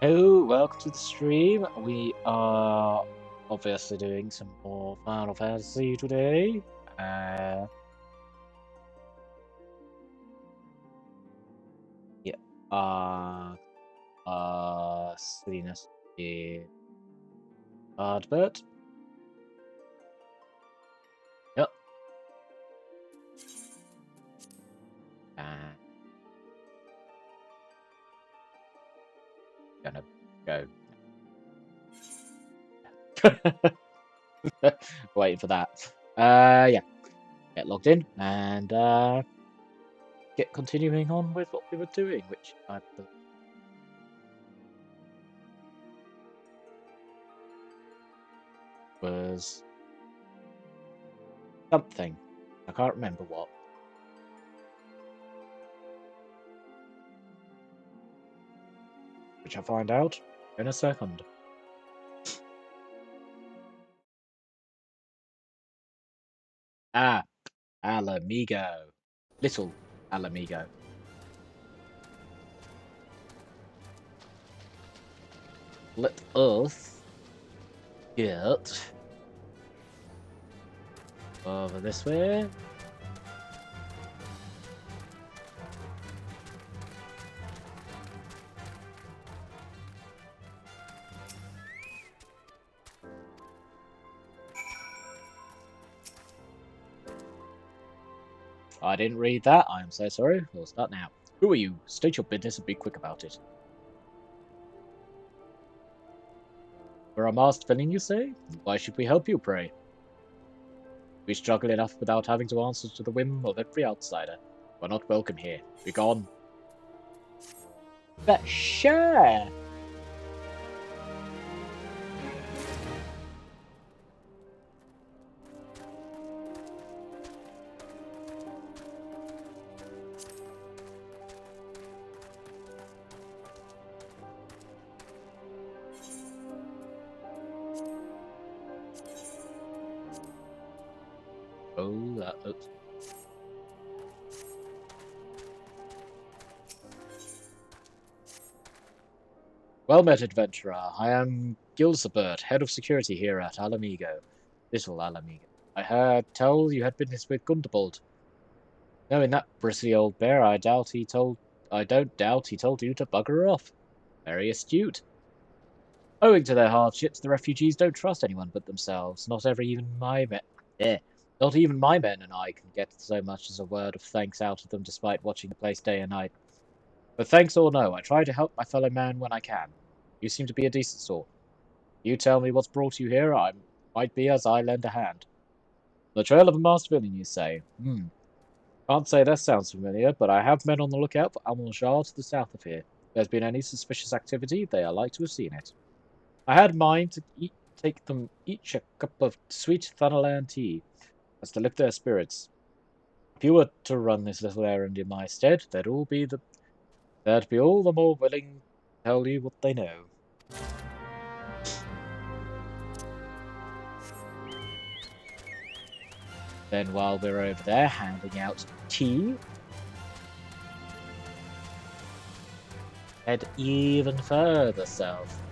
Hello, welcome to the stream. We are obviously doing some more Final Fantasy today. Yeah. Silliness is hard, but yep. Gonna go. Waiting for that. Yeah. Get logged in and get continuing on with what we were doing, which I believe was something. I can't remember what. Which I'll find out in a second. Ala Mhigo. Little Ala Mhigo. Let us get over this way. I didn't read that. I am so sorry. We'll start now. Who are you? State your business and be quick about it. We're a masked villain, you say? Why should we help you, pray? We struggle enough without having to answer to the whim of every outsider. We're not welcome here. Be gone. But sure. Oh, that's... Well met, adventurer. I am Gilsabert, head of security here at Ala Mhigo. Little Ala Mhigo. I heard tell you had business with Gundabald. Knowing that bristly old bear, I don't doubt he told you to bugger off. Very astute. Owing to their hardships, the refugees don't trust anyone but themselves. Not even my men and I can get so much as a word of thanks out of them despite watching the place day and night. But thanks or no, I try to help my fellow man when I can. You seem to be a decent sort. You tell me what's brought you here, I might be as I lend a hand. The trail of a masked villain, you say? Can't say that sounds familiar, but I have men on the lookout for armour to the south of here. If there's been any suspicious activity, they are like to have seen it. I had mine to take them each a cup of sweet Thanalan tea, as to lift their spirits. If you were to run this little errand in my stead, they'd be all the more willing to tell you what they know. Then while we're over there handing out tea, head even further south.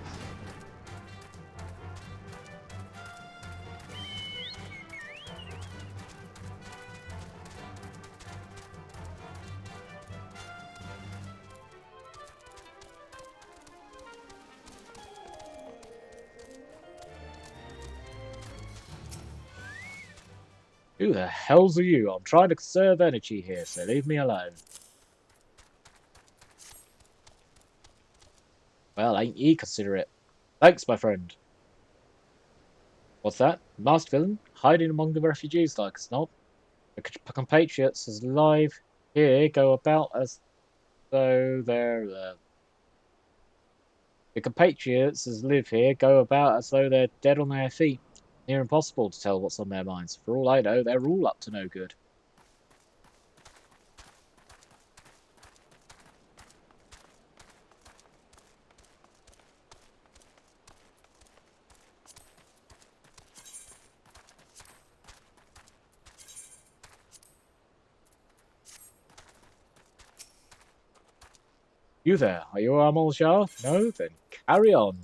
Who the hells are you? I'm trying to conserve energy here, so leave me alone. Well, ain't ye considerate? Thanks, my friend. What's that? Masked villain? Hiding among the refugees like a snob? The compatriots as live here go about as though they're... The compatriots as live here go about as though they're dead on their feet. Near impossible to tell what's on their minds. For all I know, they're all up to no good. You there, are you Armour? No? Then Carry on.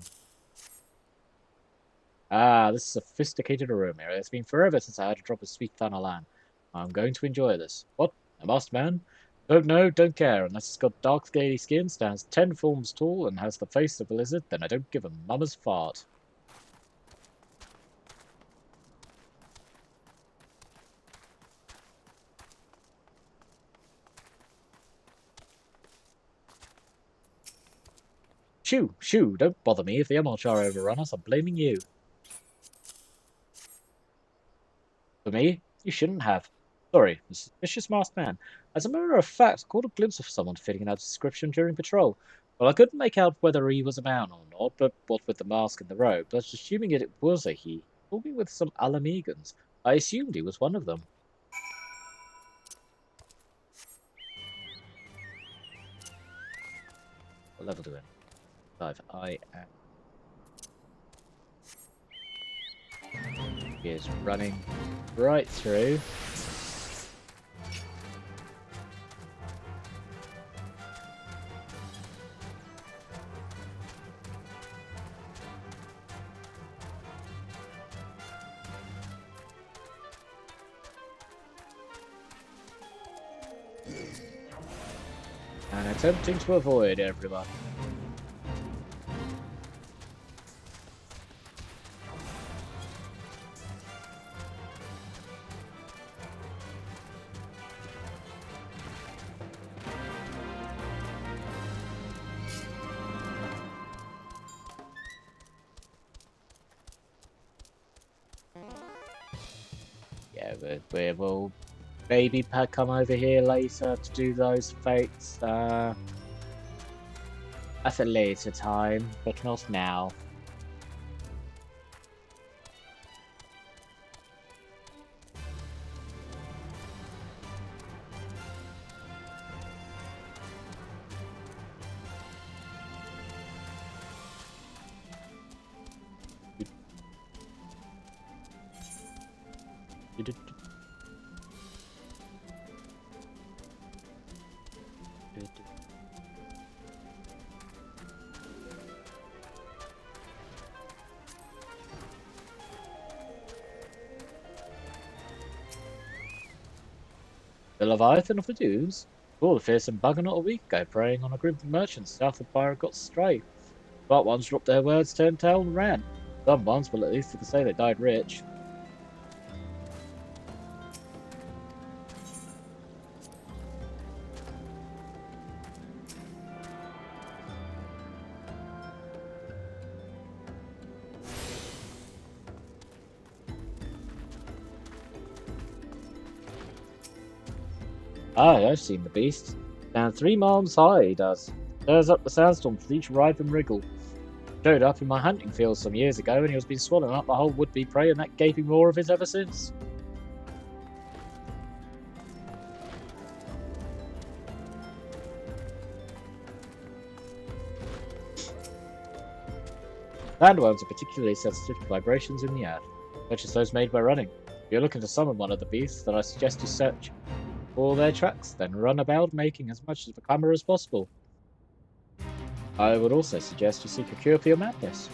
Ah, this sophisticated aroma. It's been forever since I had a drop of sweet flannel lamb. I'm going to enjoy this. What? A masked man? Don't know, don't care. Unless it's got dark, scaly skin, stands 10 forms tall, and has the face of a lizard, then I don't give a mama's fart. Shoo, shoo, don't bother me. If the Emulchar overrun us, I'm blaming you. For me? You shouldn't have. Sorry, the suspicious masked man. As a matter of fact, I caught a glimpse of someone fitting out a description during patrol. Well, I couldn't make out whether he was a man or not, but what with the mask and the robe, but assuming it was a he, told me with some Ala Mhigans. I assumed he was one of them. What level do I need? 5. I am. He is running right through. And attempting to avoid everyone. Yeah, we will maybe come over here later to do those fates. At a later time, but not now. The Leviathan of the Dunes? Oh, the fearsome bugger not a week ago, preying on a group of merchants south of Got Strait. But ones dropped their words, turned tail, and ran. Some ones, but at least they can say they died rich. Aye, I've seen the beast. Down 3 miles high, he does. Stirs up the sandstorms with each ripe and wriggle. Showed up in my hunting field some years ago, and he has been swallowing up the whole would-be prey and that gaping maw of his ever since. Landworms are particularly sensitive to vibrations in the earth, such as those made by running. If you're looking to summon one of the beasts, then I suggest you search for their tracks, then run about making as much of a clamour as possible. I would also suggest you seek a cure for your madness.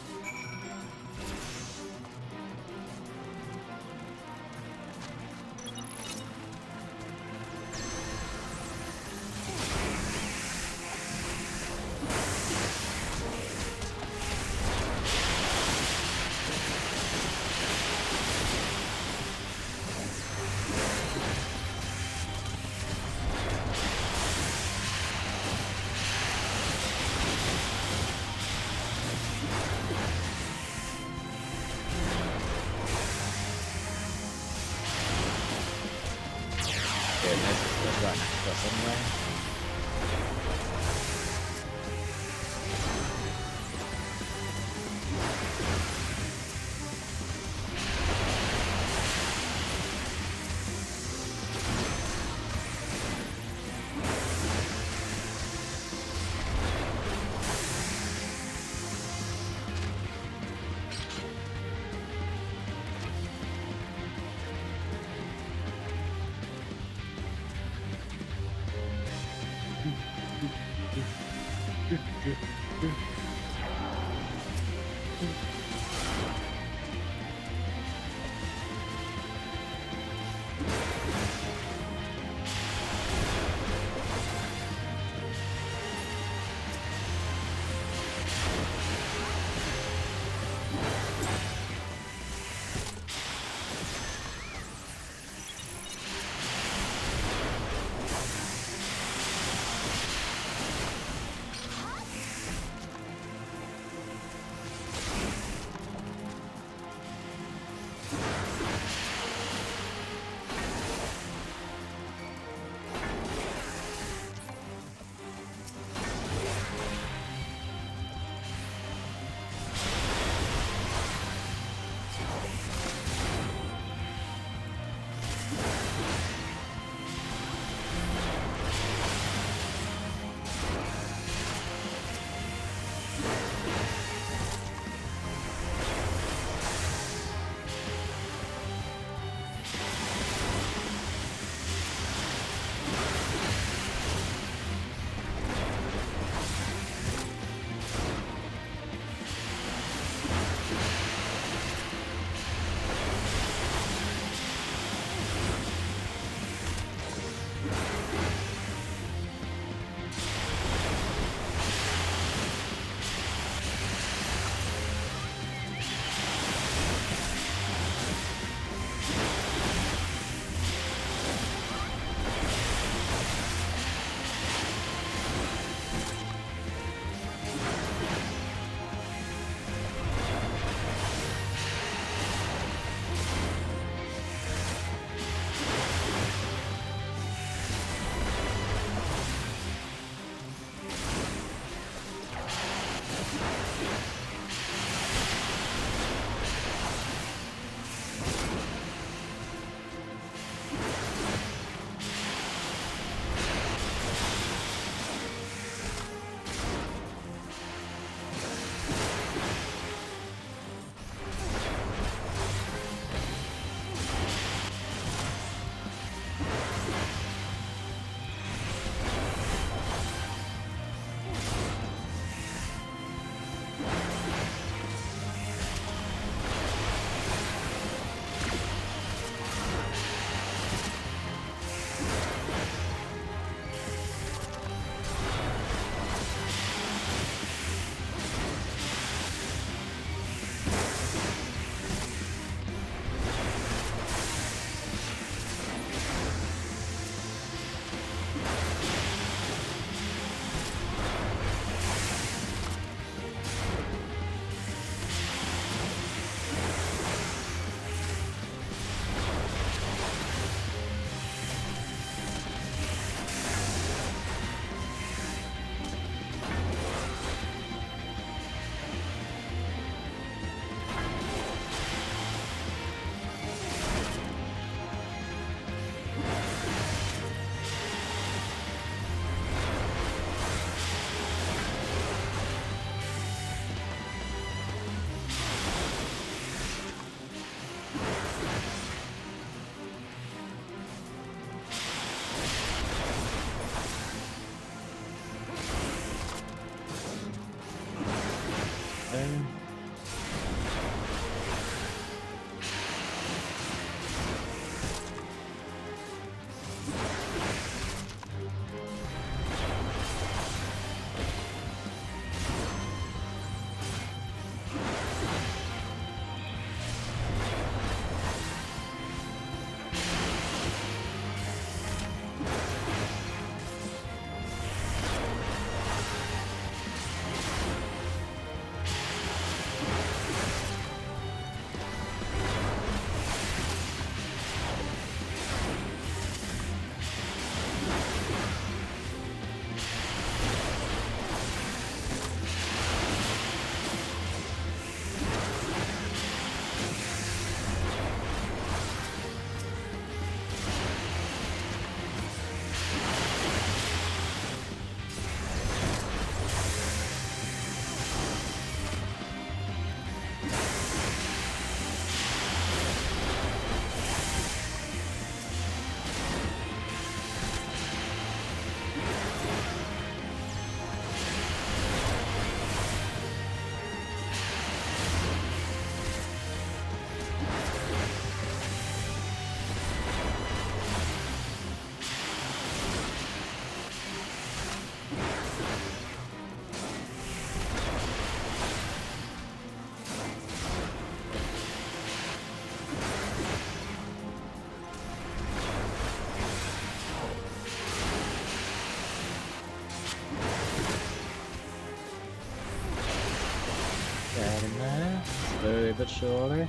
Slowly but surely.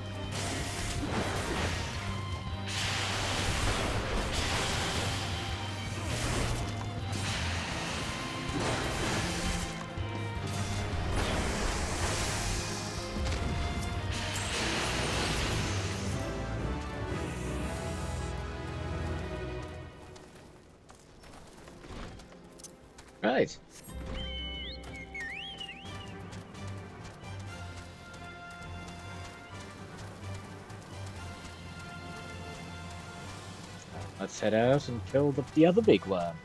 Right. Let's head out and kill the other big worm.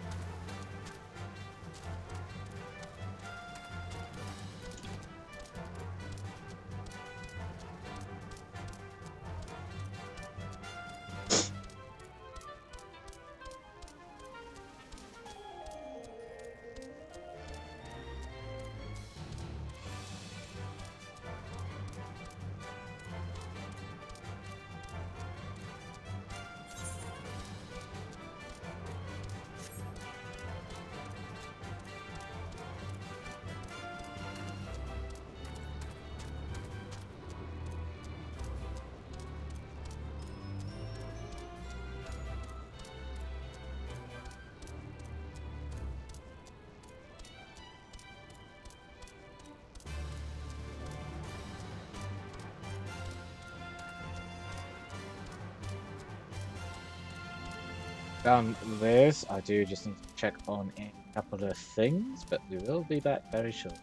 Done this, I do just need to check on a couple of things, but we will be back very shortly.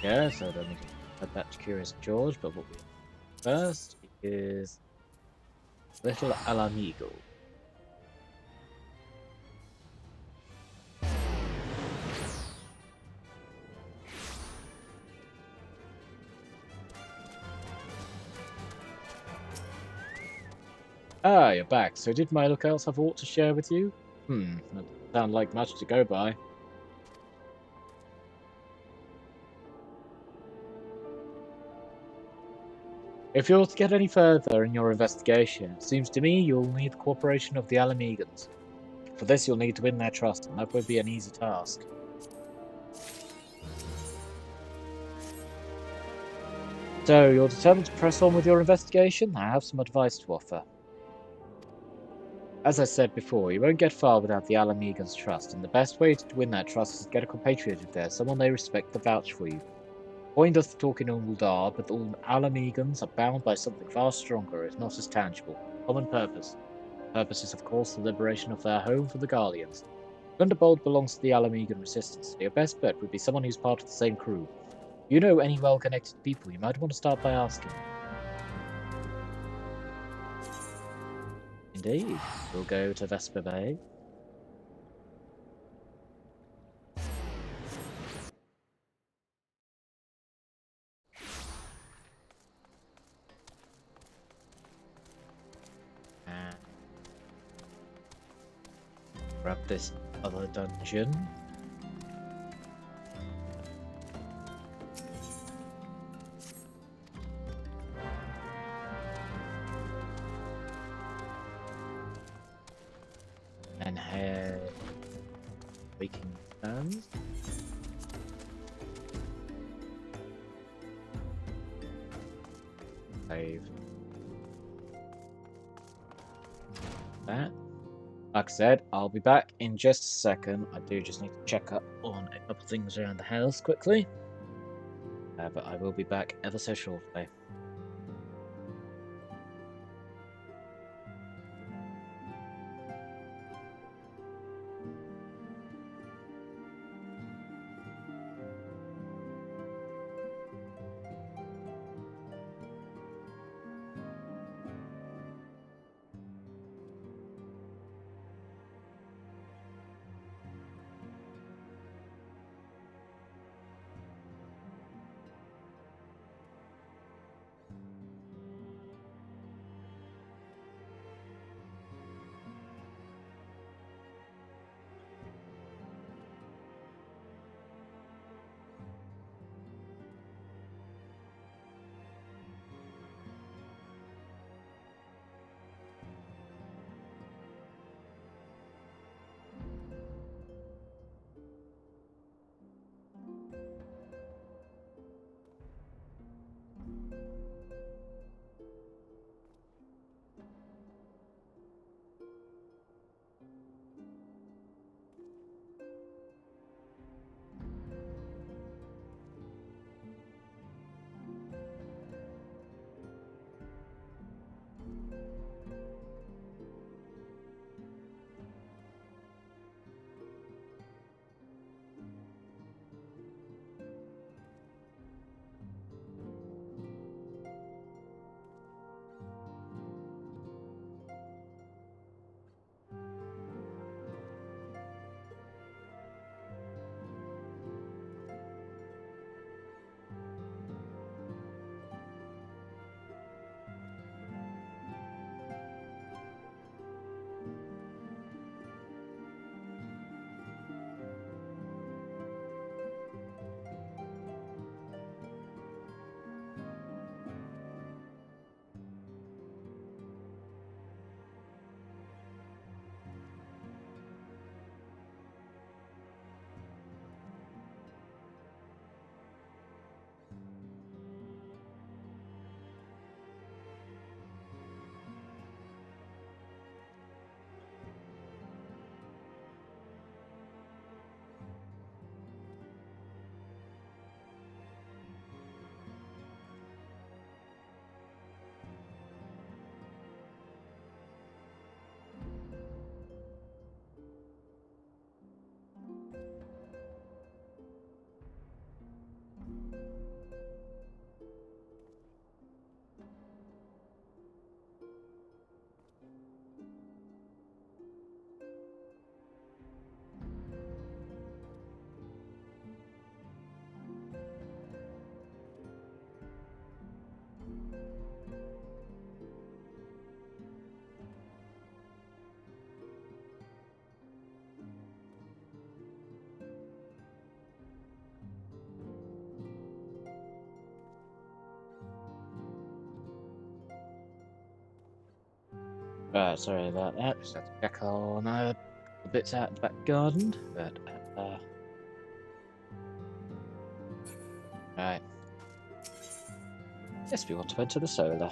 Yeah, so I don't need to head back to Curious George, but what we first is little Ala Mhigans. Ah, you're back. So did my lookouts have aught to share with you? That doesn't sound like much to go by. If you're to get any further in your investigation, it seems to me you'll need the cooperation of the Ala Mhigans. For this, you'll need to win their trust, and that won't be an easy task. So, you're determined to press on with your investigation? I have some advice to offer. As I said before, you won't get far without the Ala Mhigans' trust, and the best way to win that trust is to get a compatriot of theirs, someone they respect to vouch for you. Coin does the talking in Uldar, but all Ala Mhigans are bound by something far stronger, if not as tangible. Common purpose. Purpose is, of course, the liberation of their home from the Guardians. Thunderbolt belongs to the Ala Mhigan resistance, so your best bet would be someone who's part of the same crew. You know any well-connected people, you might want to start by asking. Indeed. We'll go to Vesper Bay. And grab this other dungeon. And head Waking Sands. Save that. Like I said, I'll be back in just a second. I do just need to check up on a couple things around the house quickly. But I will be back ever so shortly. Right, sorry about that. Just had to check on the bits out in the back garden, but right. Yes, we want to enter the solar.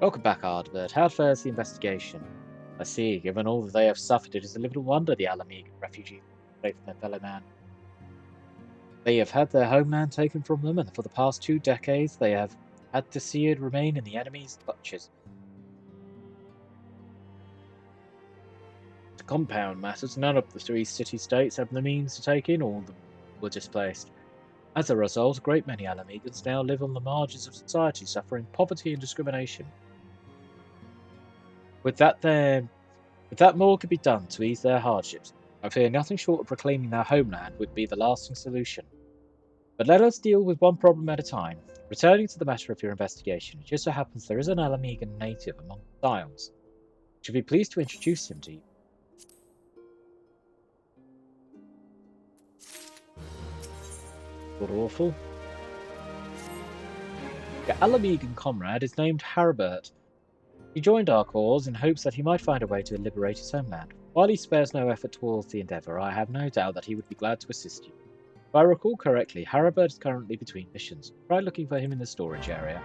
Welcome back, Ardbird. How fares the investigation? I see. Given all that they have suffered, it is a little wonder the Ala Mhigan refugees away from their fellow man. They have had their homeland taken from them, and for the past 2 decades they have had to see it remain in the enemy's clutches. The compound matters. None of the 3 city-states have the means to take in all of them were displaced. As a result, a great many Ala Mhigans now live on the margins of society, suffering poverty and discrimination. With that more could be done to ease their hardships. I fear nothing short of reclaiming their homeland would be the lasting solution. But let us deal with one problem at a time. Returning to the matter of your investigation, it just so happens there is an Ala Mhigan native among the Scions. Should be pleased to introduce him to you. Not awful. Your Ala Mhigan comrade is named Haribert. He joined our cause in hopes that he might find a way to liberate his homeland. While he spares no effort towards the endeavour, I have no doubt that he would be glad to assist you. If I recall correctly, Haribert is currently between missions. Try looking for him in the storage area.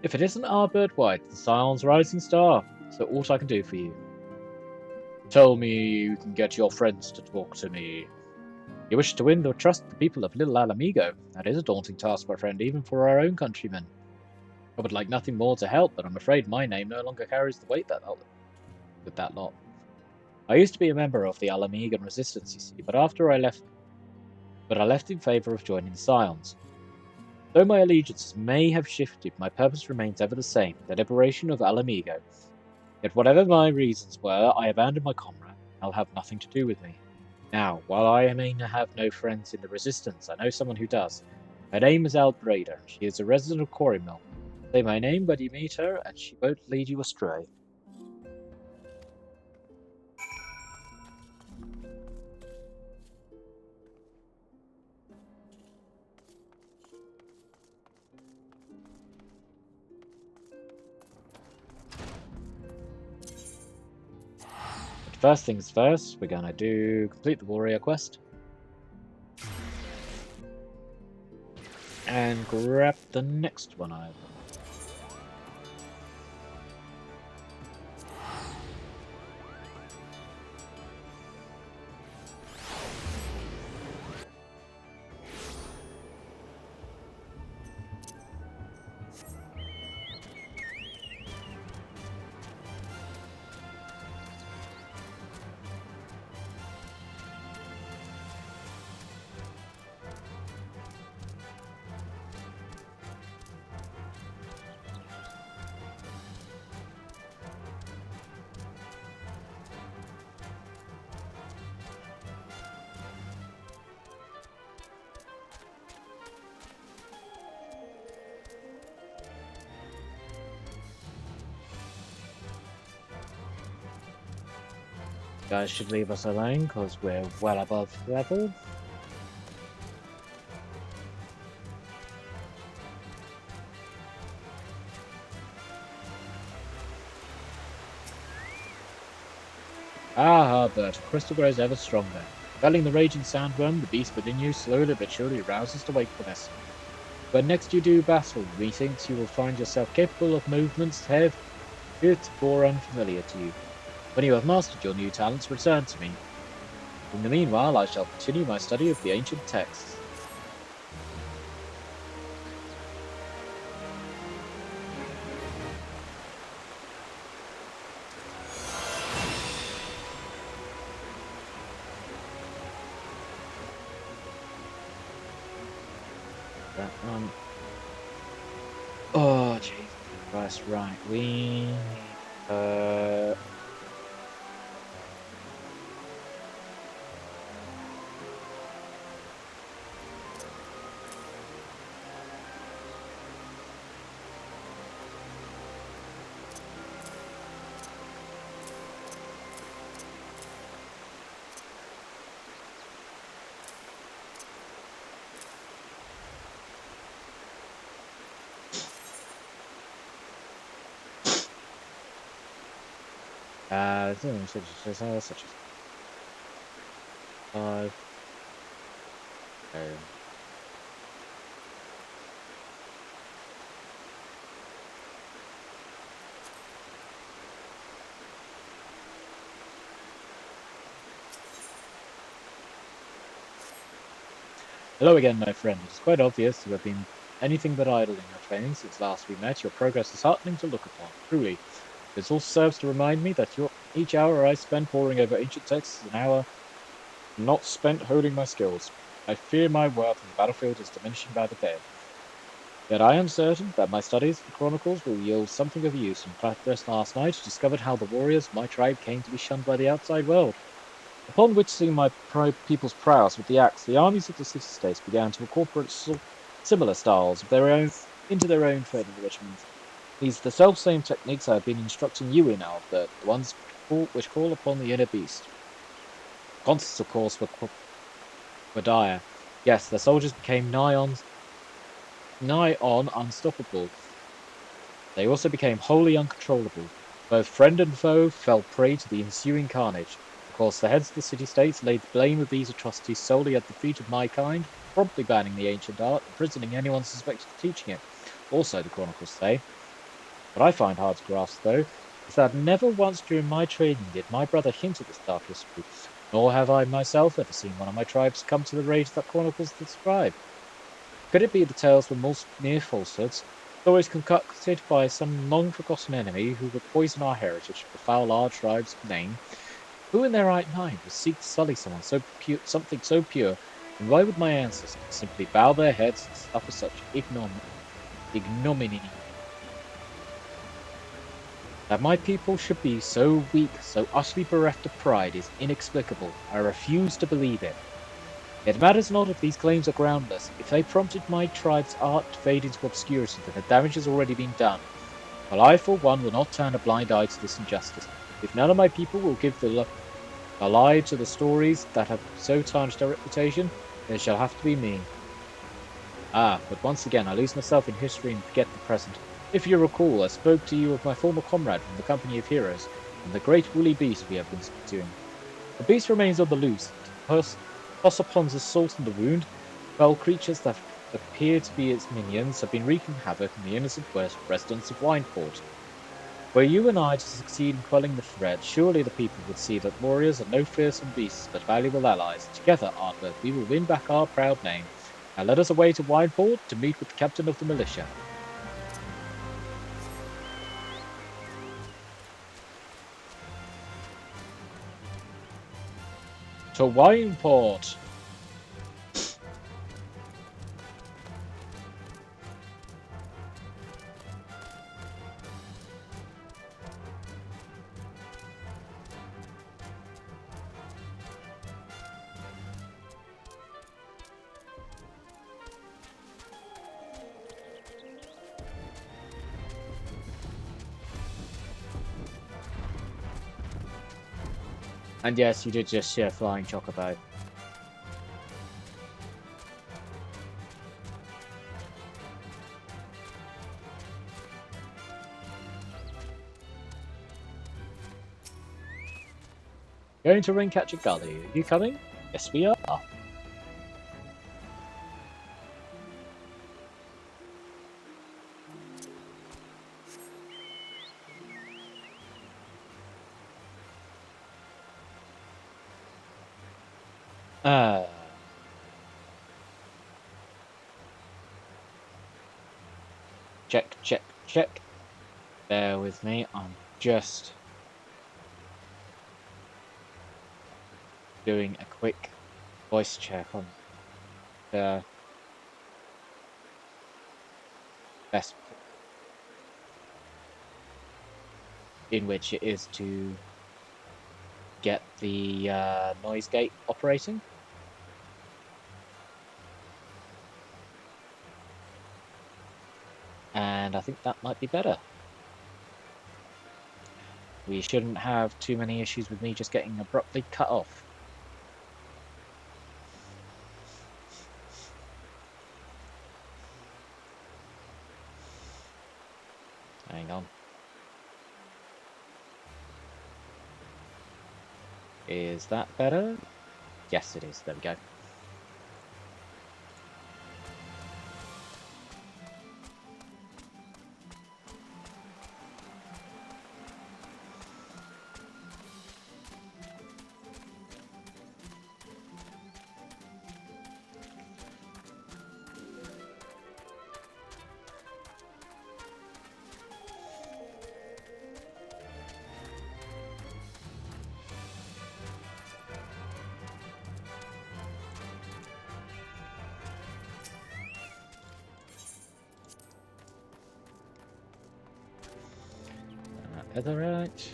If it isn't Arbird White, the Scion's rising star, so what I can do for you? Tell me you can get your friends to talk to me. You wish to win the trust of the people of Little Ala Mhigo. That is a daunting task, my friend, even for our own countrymen. I would like nothing more to help, but I'm afraid my name no longer carries the weight with that lot. I used to be a member of the Ala Mhigan resistance, you see, but I left in favour of joining the Scions. Though my allegiances may have shifted, my purpose remains ever the same, the liberation of Ala Mhigo. Yet whatever my reasons were, I abandoned my comrade, and I'll have nothing to do with me. Now, while I may have no friends in the resistance, I know someone who does. Her name is Albreda. She is a resident of Quarrymill. Say my name when you meet her, and she won't lead you astray. First things first, we're gonna complete the warrior quest. And grab the next one over. Guys should leave us alone because we're well above level. But crystal grows ever stronger. Felling the raging sandworm, the beast within you slowly but surely rouses to wakefulness. When next you do battle, methinks you will find yourself capable of movements heretofore unfamiliar to you. When you have mastered your new talents, return to me. In the meanwhile, I shall continue my study of the ancient texts. That one. Oh, Jesus Christ, right. We need Such as 5. Hello again, my friend. It is quite obvious you have been anything but idle in your training since last we met. Your progress is heartening to look upon, truly. This also serves to remind me that each hour I spend poring over ancient texts is an hour not spent honing my skills. I fear my worth on the battlefield is diminishing by the day. Yet I am certain that my studies of the Chronicles will yield something of use. In fact, just last night I discovered how the warriors of my tribe came to be shunned by the outside world. Upon witnessing my people's prowess with the axe, the armies of the city-states began to incorporate similar styles of their own into their own training regimens. These are the self-same techniques I have been instructing you in, Albert, the ones which call upon the inner beast. Constants, of course, were dire. Yes, the soldiers became nigh on unstoppable. They also became wholly uncontrollable. Both friend and foe fell prey to the ensuing carnage. Of course, the heads of the city-states laid the blame of these atrocities solely at the feet of my kind, promptly banning the ancient art, imprisoning anyone suspected of teaching it. Also, the chronicles say. What I find hard to grasp, though, is that never once during my training did my brother hint at this dark history, nor have I myself ever seen one of my tribes come to the rage that chronicles describe. Could it be the tales were mere falsehoods, stories concocted by some long-forgotten enemy who would poison our heritage, befoul our tribe's name? Who in their right mind would seek to sully something so pure, and why would my ancestors simply bow their heads and suffer such ignominy? That my people should be so weak, so utterly bereft of pride, is inexplicable. I refuse to believe it. It matters not if these claims are groundless. If they prompted my tribe's art to fade into obscurity, then the damage has already been done. While I, for one, will not turn a blind eye to this injustice. If none of my people will give the lie to the stories that have so tarnished their reputation, then it shall have to be me. But once again, I lose myself in history and forget the present. If you recall, I spoke to you of my former comrade from the company of heroes, and the great woolly beast we have been pursuing. The beast remains on the loose, and toss upon the salt in the wound. Fell creatures that appear to be its minions have been wreaking havoc on the innocent residents of Wineport. Were you and I to succeed in quelling the threat, surely the people would see that warriors are no fearsome beasts, but valuable allies. Together, Arthur, we will win back our proud name. Now let us away to Wineport to meet with the captain of the militia. To Wineport! And yes, you did just share Flying Chocobo. Going to Raincatcher Gully. Are you coming? Yes, we are. Check, check, check. Bear with me. I'm just doing a quick voice check on the best in which it is to get the noise gate operating. And I think that might be better. We shouldn't have too many issues with me just getting abruptly cut off. Hang on. Is that better? Yes, it is. There we go. Netherite.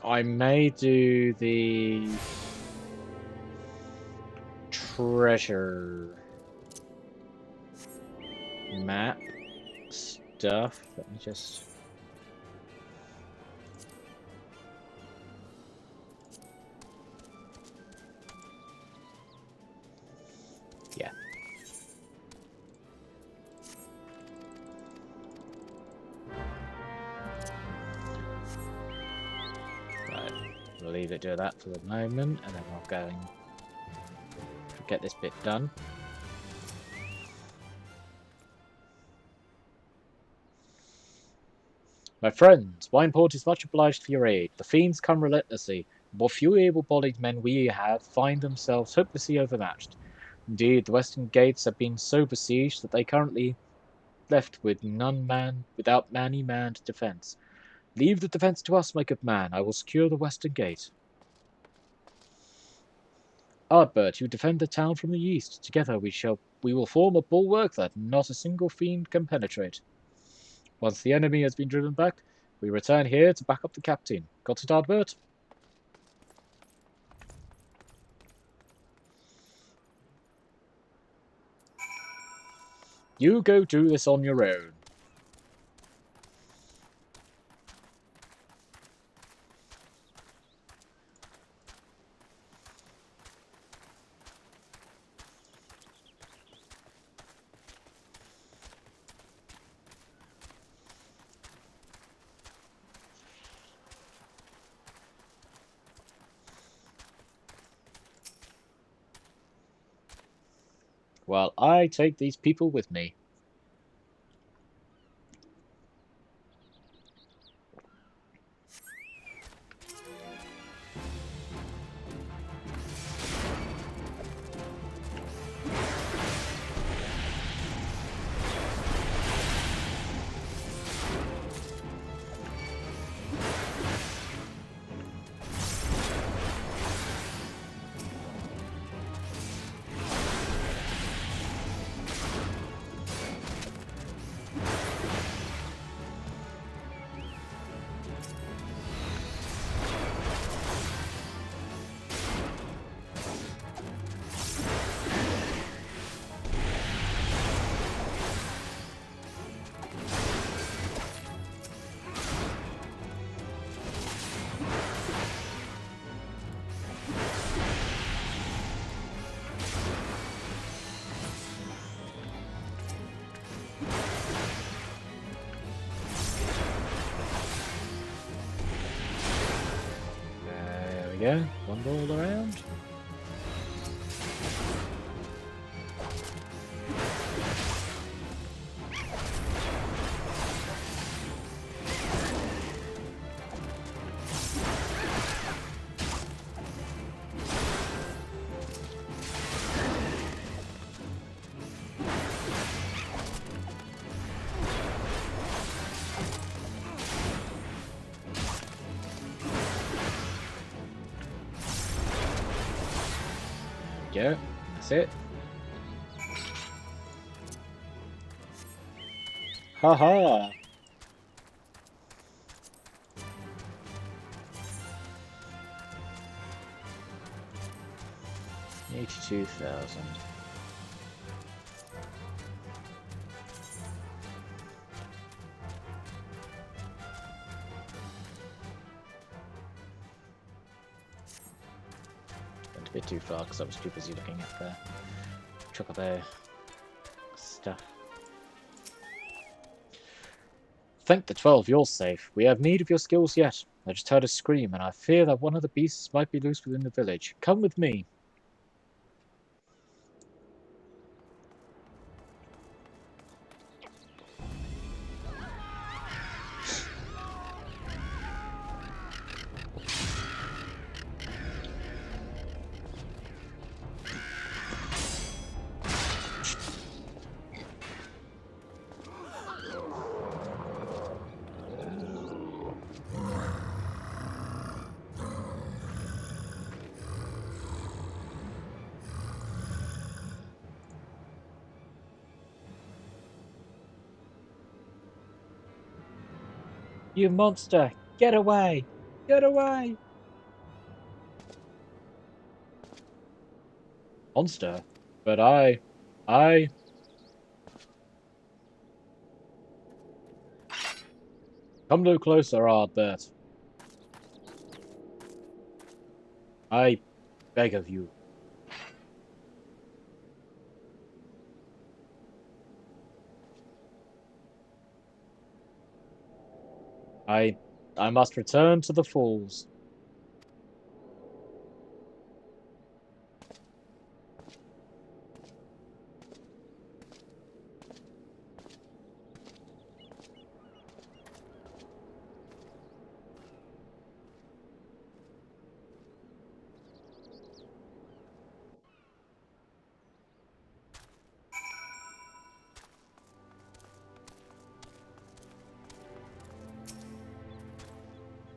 I may do the treasure map stuff. Let me just... Yeah. Right. We'll leave it to that for the moment, and then we'll go and get this bit done. My friends, Wineport is much obliged for your aid. The fiends come relentlessly. The more few able-bodied men we have find themselves hopelessly overmatched. Indeed, the western gates have been so besieged that they currently left with without any manned defence. Leave the defence to us, my good man. I will secure the western gate. Ardbert, you defend the town from the east. Together we will form a bulwark that not a single fiend can penetrate. Once the enemy has been driven back, we return here to back up the captain. Got it, Ardbert? You go do this on your own. While I take these people with me. Go. One ball around. Go. That's it. Haha. $82,000. Went a bit too far because I was too busy looking at the chocobo stuff. Thank the 12, you're safe. We have need of your skills yet. I just heard a scream, and I fear that one of the beasts might be loose within the village. Come with me. You monster! Get away! Get away! Monster? But I... Come no closer, Ardbert. I beg of you. I must return to the falls.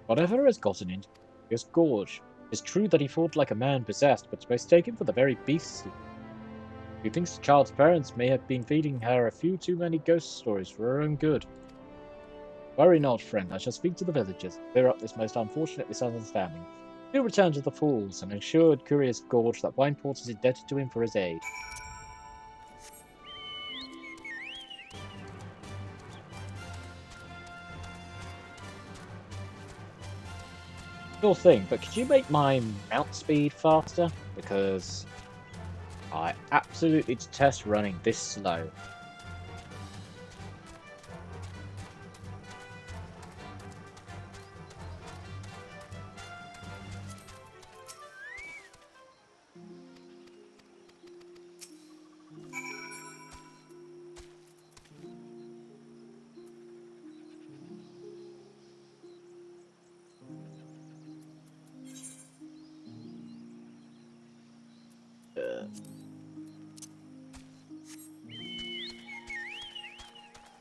Whatever has gotten into this gorge. It's true that he fought like a man possessed, but mistaken for the very beast. He thinks the child's parents may have been feeding her a few too many ghost stories for her own good. Worry not, friend. I shall speak to the villagers, clear up this most unfortunate misunderstanding. He'll return to the falls and assure Curious Gorge that Wineport is indebted to him for his aid. Sure thing, but could you make my mount speed faster? Because I absolutely detest running this slow.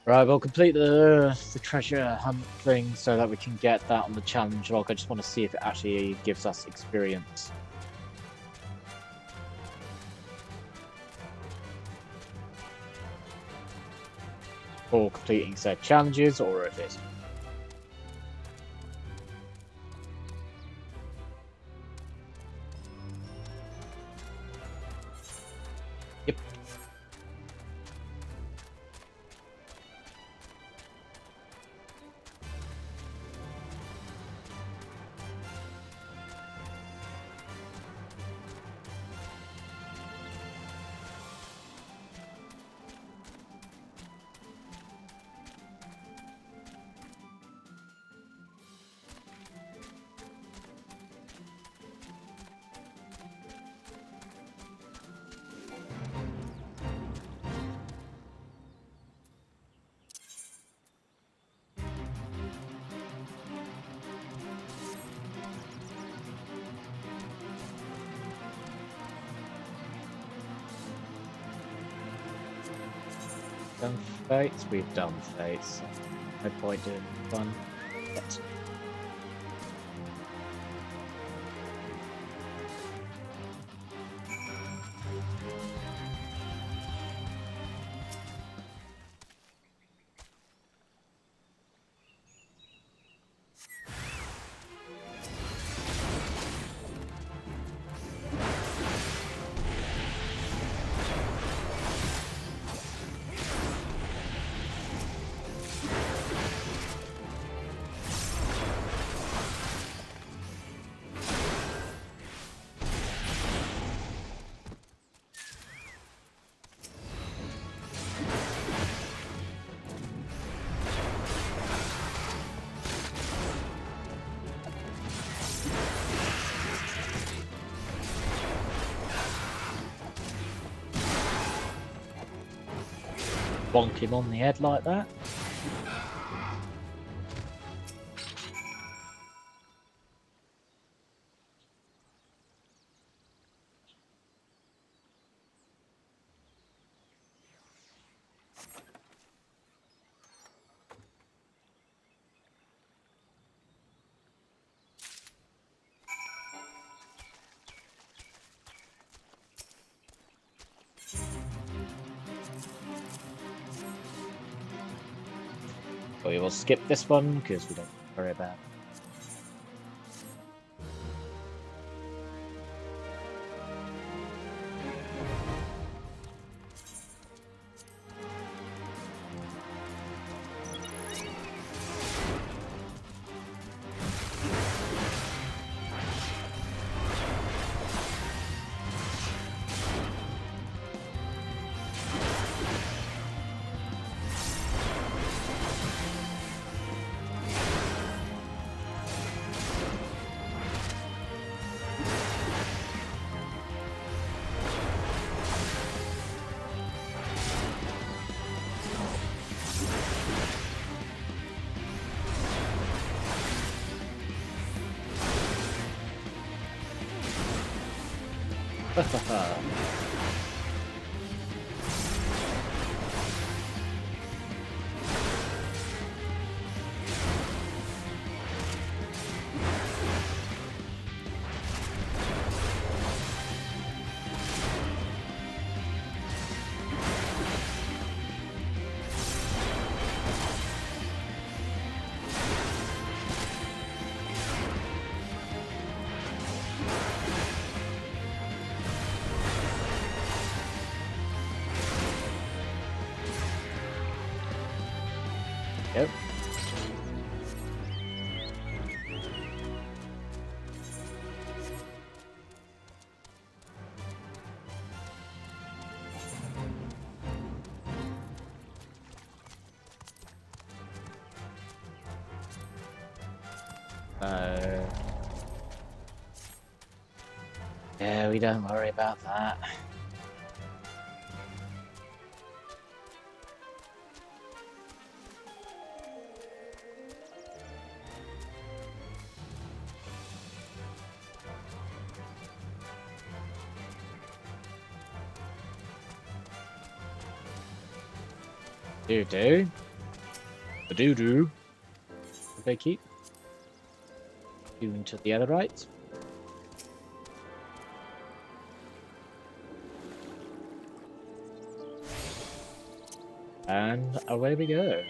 Right, we'll complete the treasure hunt thing so that we can get that on the challenge log. I just want to see if it actually gives us experience. For completing said challenges, or if it's... Yep. Done fates? We've done fates. No point doing fun yet. bonk him on the head like that. But we will skip this one because we don't worry about it. Yep. Yeah, we don't worry about that. Do-do. The do-do. Okay, keep. Moving to the other right. And away we go.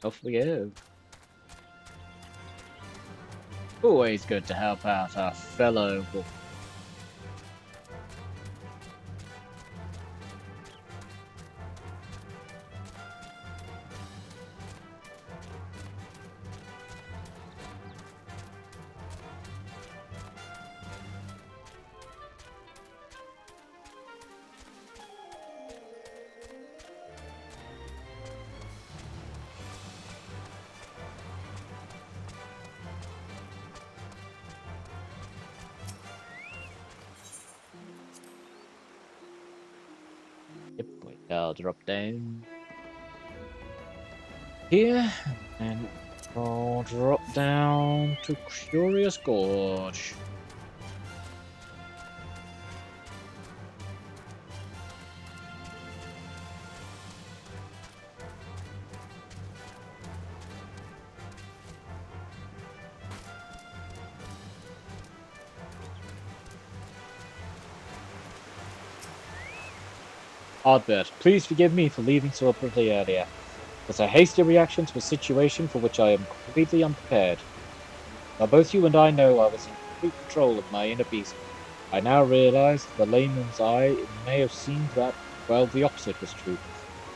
Off we go. Always good to help out our fellow wolf. Yep, I'll drop down here, and I'll drop down to Curious Gorge. Ardbert, please forgive me for leaving so abruptly earlier. It was a hasty reaction to a situation for which I am completely unprepared. While both you and I know I was in complete control of my inner beast, I now realize that the layman's eye it may have seemed that, well, the opposite was true.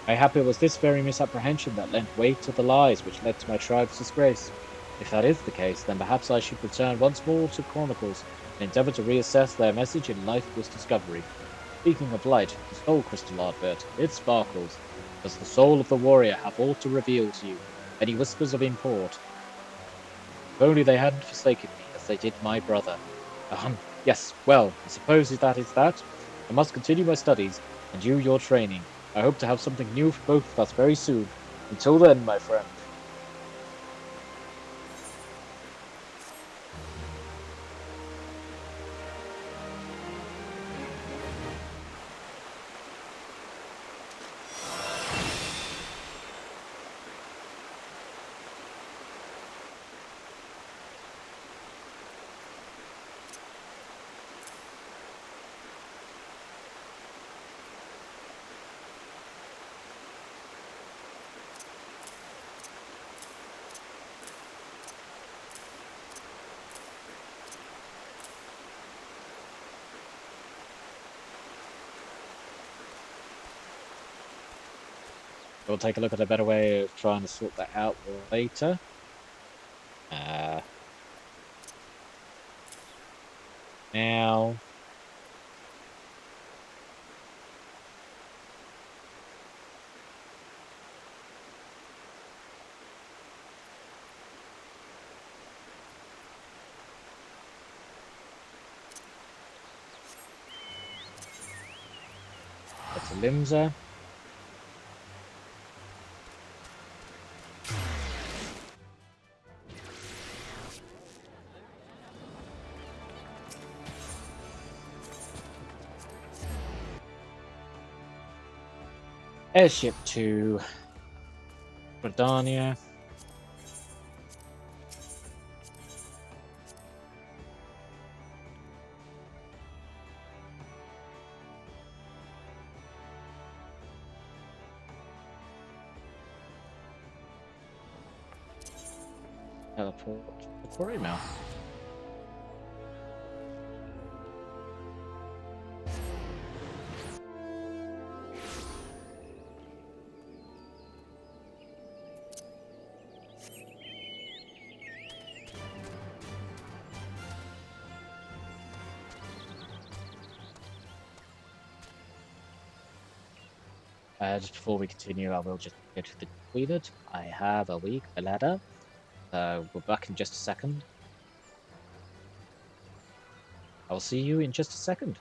Mayhap it was this very misapprehension that lent weight to the lies which led to my tribe's disgrace. If that is the case, then perhaps I should return once more to Chronicles and endeavor to reassess their message in lifeless discovery. Speaking of light, the soul crystal, Ardbert, it sparkles. Does the soul of the warrior have aught to reveal to you? Any whispers of import? If only they hadn't forsaken me, as they did my brother. Yes, well, I suppose that is that. I must continue my studies, and you your training. I hope to have something new for both of us very soon. Until then, my friend. We'll take a look at a better way of trying to sort that out later. Now... That's a Limsa. Airship to Bradania. Teleport to Quarrymill. Just before we continue, I will just go to the toilet. I have a weak bladder. We're back in just a second. I'll see you in just a second.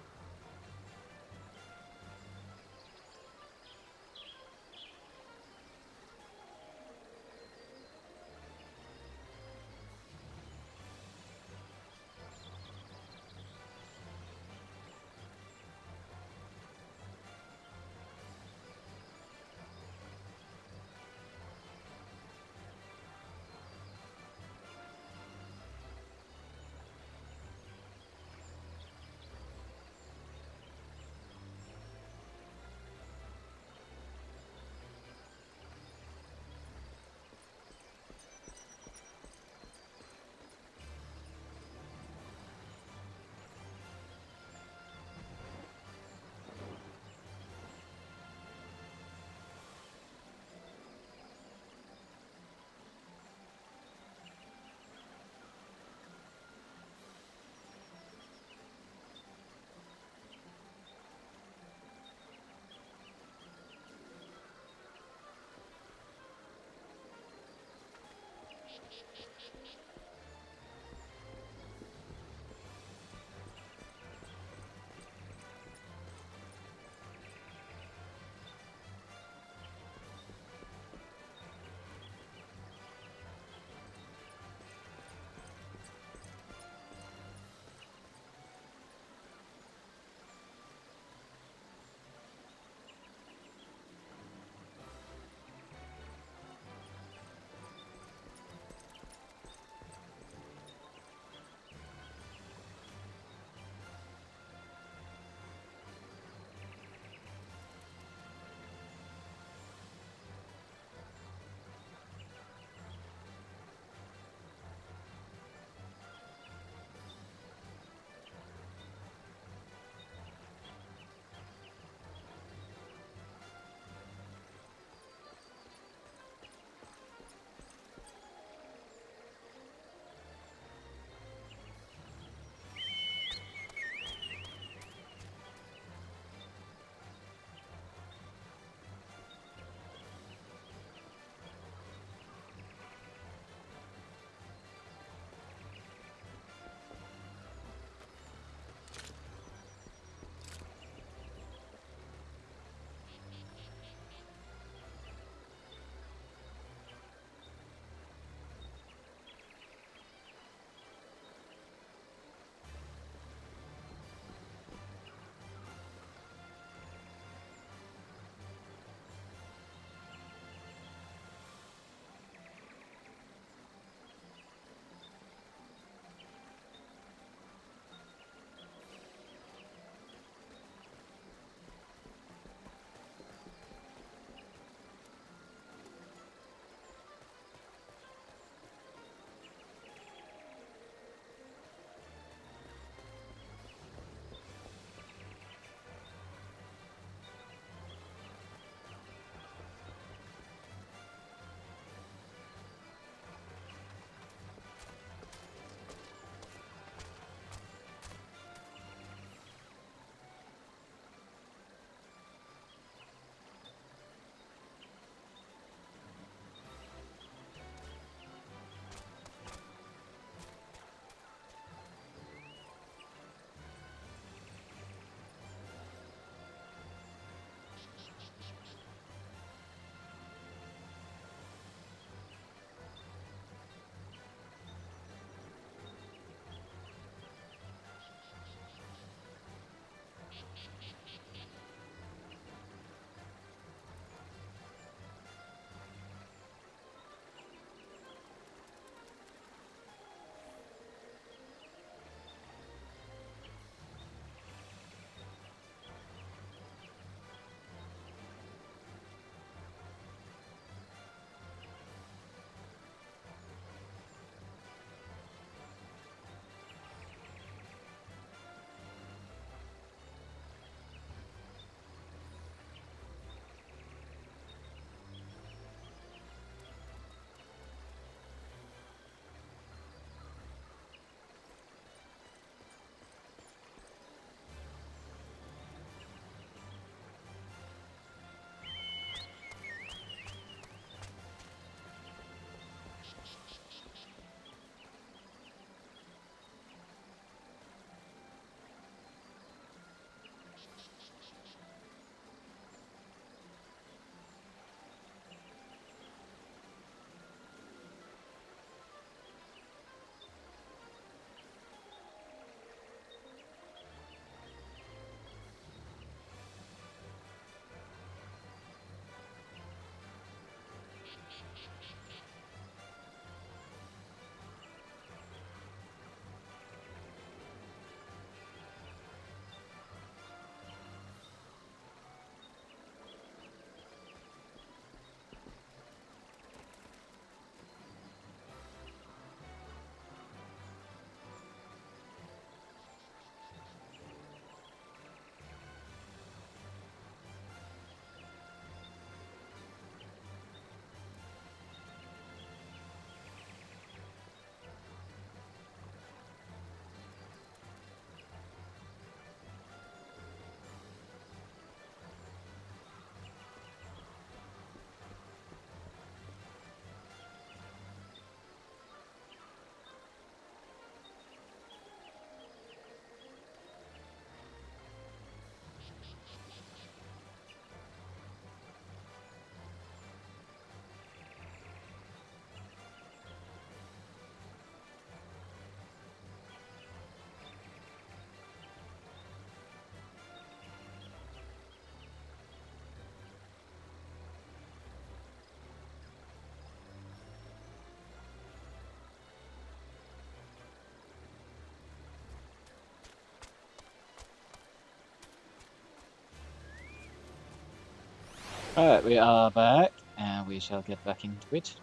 Alright, we are back, and we shall get back into it.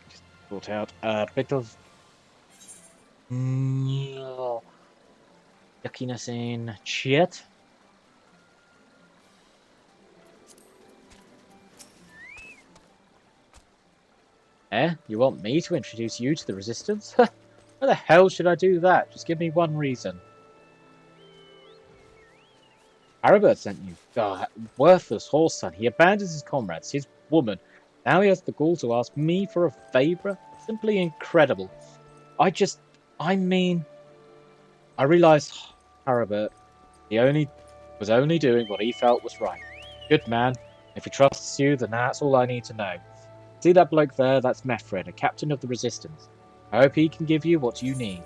Just sort out a bit of yuckiness in shit. Eh? You want me to introduce you to the Resistance? Why the hell should I do that? Just give me one reason. Haribert sent you. God, worthless horse son. He abandons his comrades, his woman. Now he has the gall to ask me for a favor? Simply incredible. I realized Haribert, was only doing what he felt was right. Good man. If he trusts you, then that's all I need to know. See that bloke there? That's Methred, a captain of the Resistance. I hope he can give you what you need.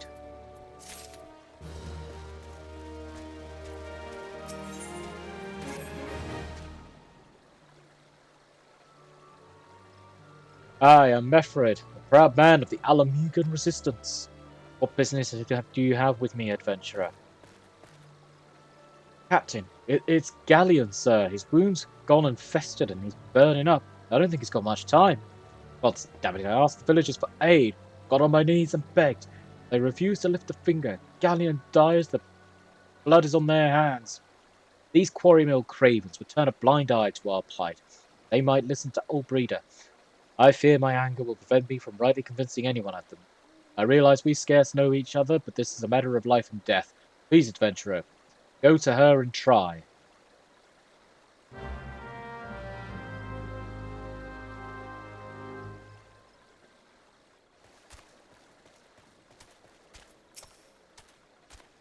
I am Methred, a proud man of the Ala Mhigans Resistance. What business do you have with me, adventurer? Captain, it's Galleon, sir. His wound's gone and festered and he's burning up. I don't think he's got much time. God damn it, I asked the villagers for aid, got on my knees and begged. They refused to lift a finger. Galleon dies, the blood is on their hands. These Quarrymill cravens would turn a blind eye to our plight. They might listen to old Breeder. I fear my anger will prevent me from rightly convincing anyone of them. I realize we scarce know each other, but this is a matter of life and death. Please, adventurer, go to her and try.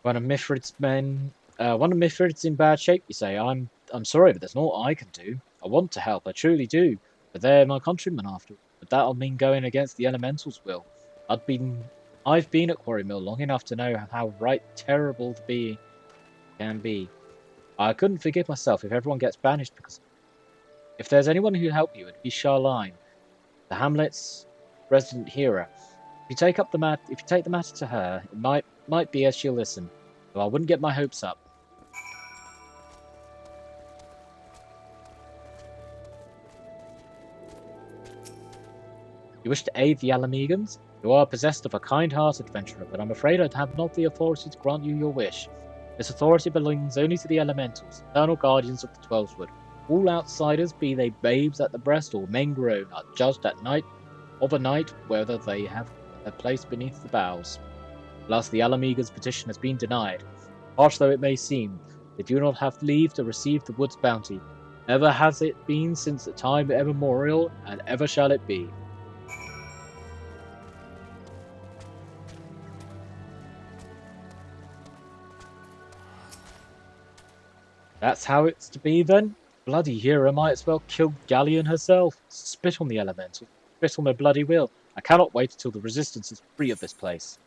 One of Mithrid's in bad shape, you say. I'm sorry, but there's naught I can do. I want to help, I truly do. But they're my countrymen after all. But that'll mean going against the elementals' will. I've been at Quarrymill long enough to know how right terrible the being can be. I couldn't forgive myself if everyone gets banished because if there's anyone who'd help you, it'd be Charlene, the hamlet's resident hero. If you take the matter to her, it might be as she'll listen. Though I wouldn't get my hopes up. You wish to aid the Ala Mhigans? You are possessed of a kind heart, adventurer, but I'm afraid I have not the authority to grant you your wish. This authority belongs only to the elementals, eternal guardians of the Twelveswood. All outsiders, be they babes at the breast or men grown, are judged at night whether they have a place beneath the boughs. Alas, the Ala Mhigans' petition has been denied. Harsh though it may seem, they do not have leave to receive the wood's bounty. Ever has it been since the time immemorial, and ever shall it be. That's how it's to be then? Bloody hero might as well kill Galleon herself. Spit on the elementals. Spit on their bloody will. I cannot wait until the Resistance is free of this place.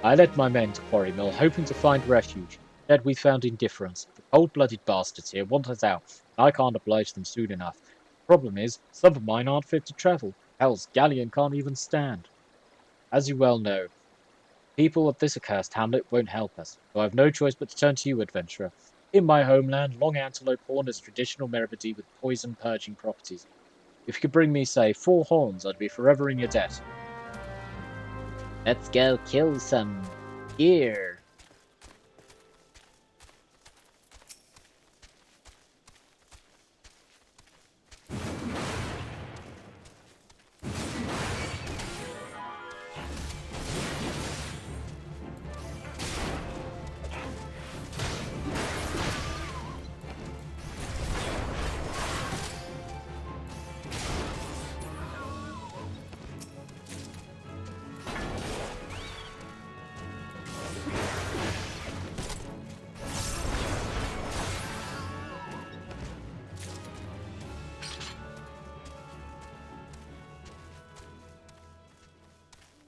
I led my men to Quarrymill, hoping to find refuge. Instead, we found indifference. The cold-blooded bastards here want us out, and I can't oblige them soon enough. The problem is, some of mine aren't fit to travel. Hell's Galleon can't even stand. As you well know, people of this accursed hamlet won't help us, so I have no choice but to turn to you, adventurer. In my homeland, long antelope horn is a traditional remedy with poison-purging properties. If you could bring me, say, 4 horns, I'd be forever in your debt. Let's go kill some deer.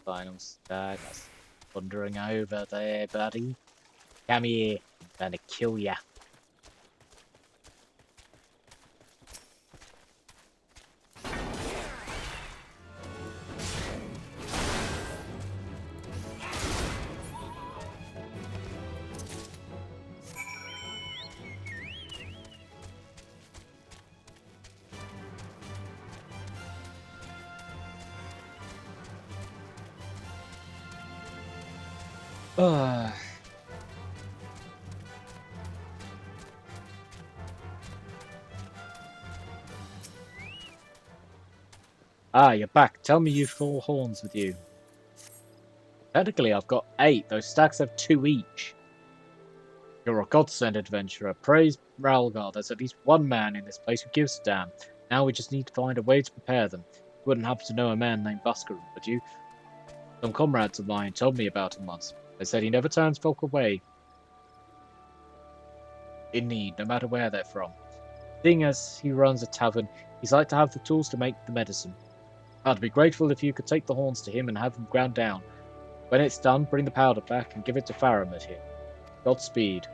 Final stag, that's wandering over there, buddy. Come here, I'm gonna kill ya. Ah, you're back. Tell me you've 4 horns with you. Technically, I've got 8. Those stacks have 2 each. You're a godsend, adventurer. Praise Ralgar. There's at least one man in this place who gives a damn. Now we just need to find a way to prepare them. You wouldn't happen to know a man named Busker, would you? Some comrades of mine told me about him once. They said he never turns folk away in need, no matter where they're from. Seeing as he runs a tavern, he's like to have the tools to make the medicine. I'd be grateful if you could take the horns to him and have them ground down. When it's done, bring the powder back and give it to Faramir here. Godspeed.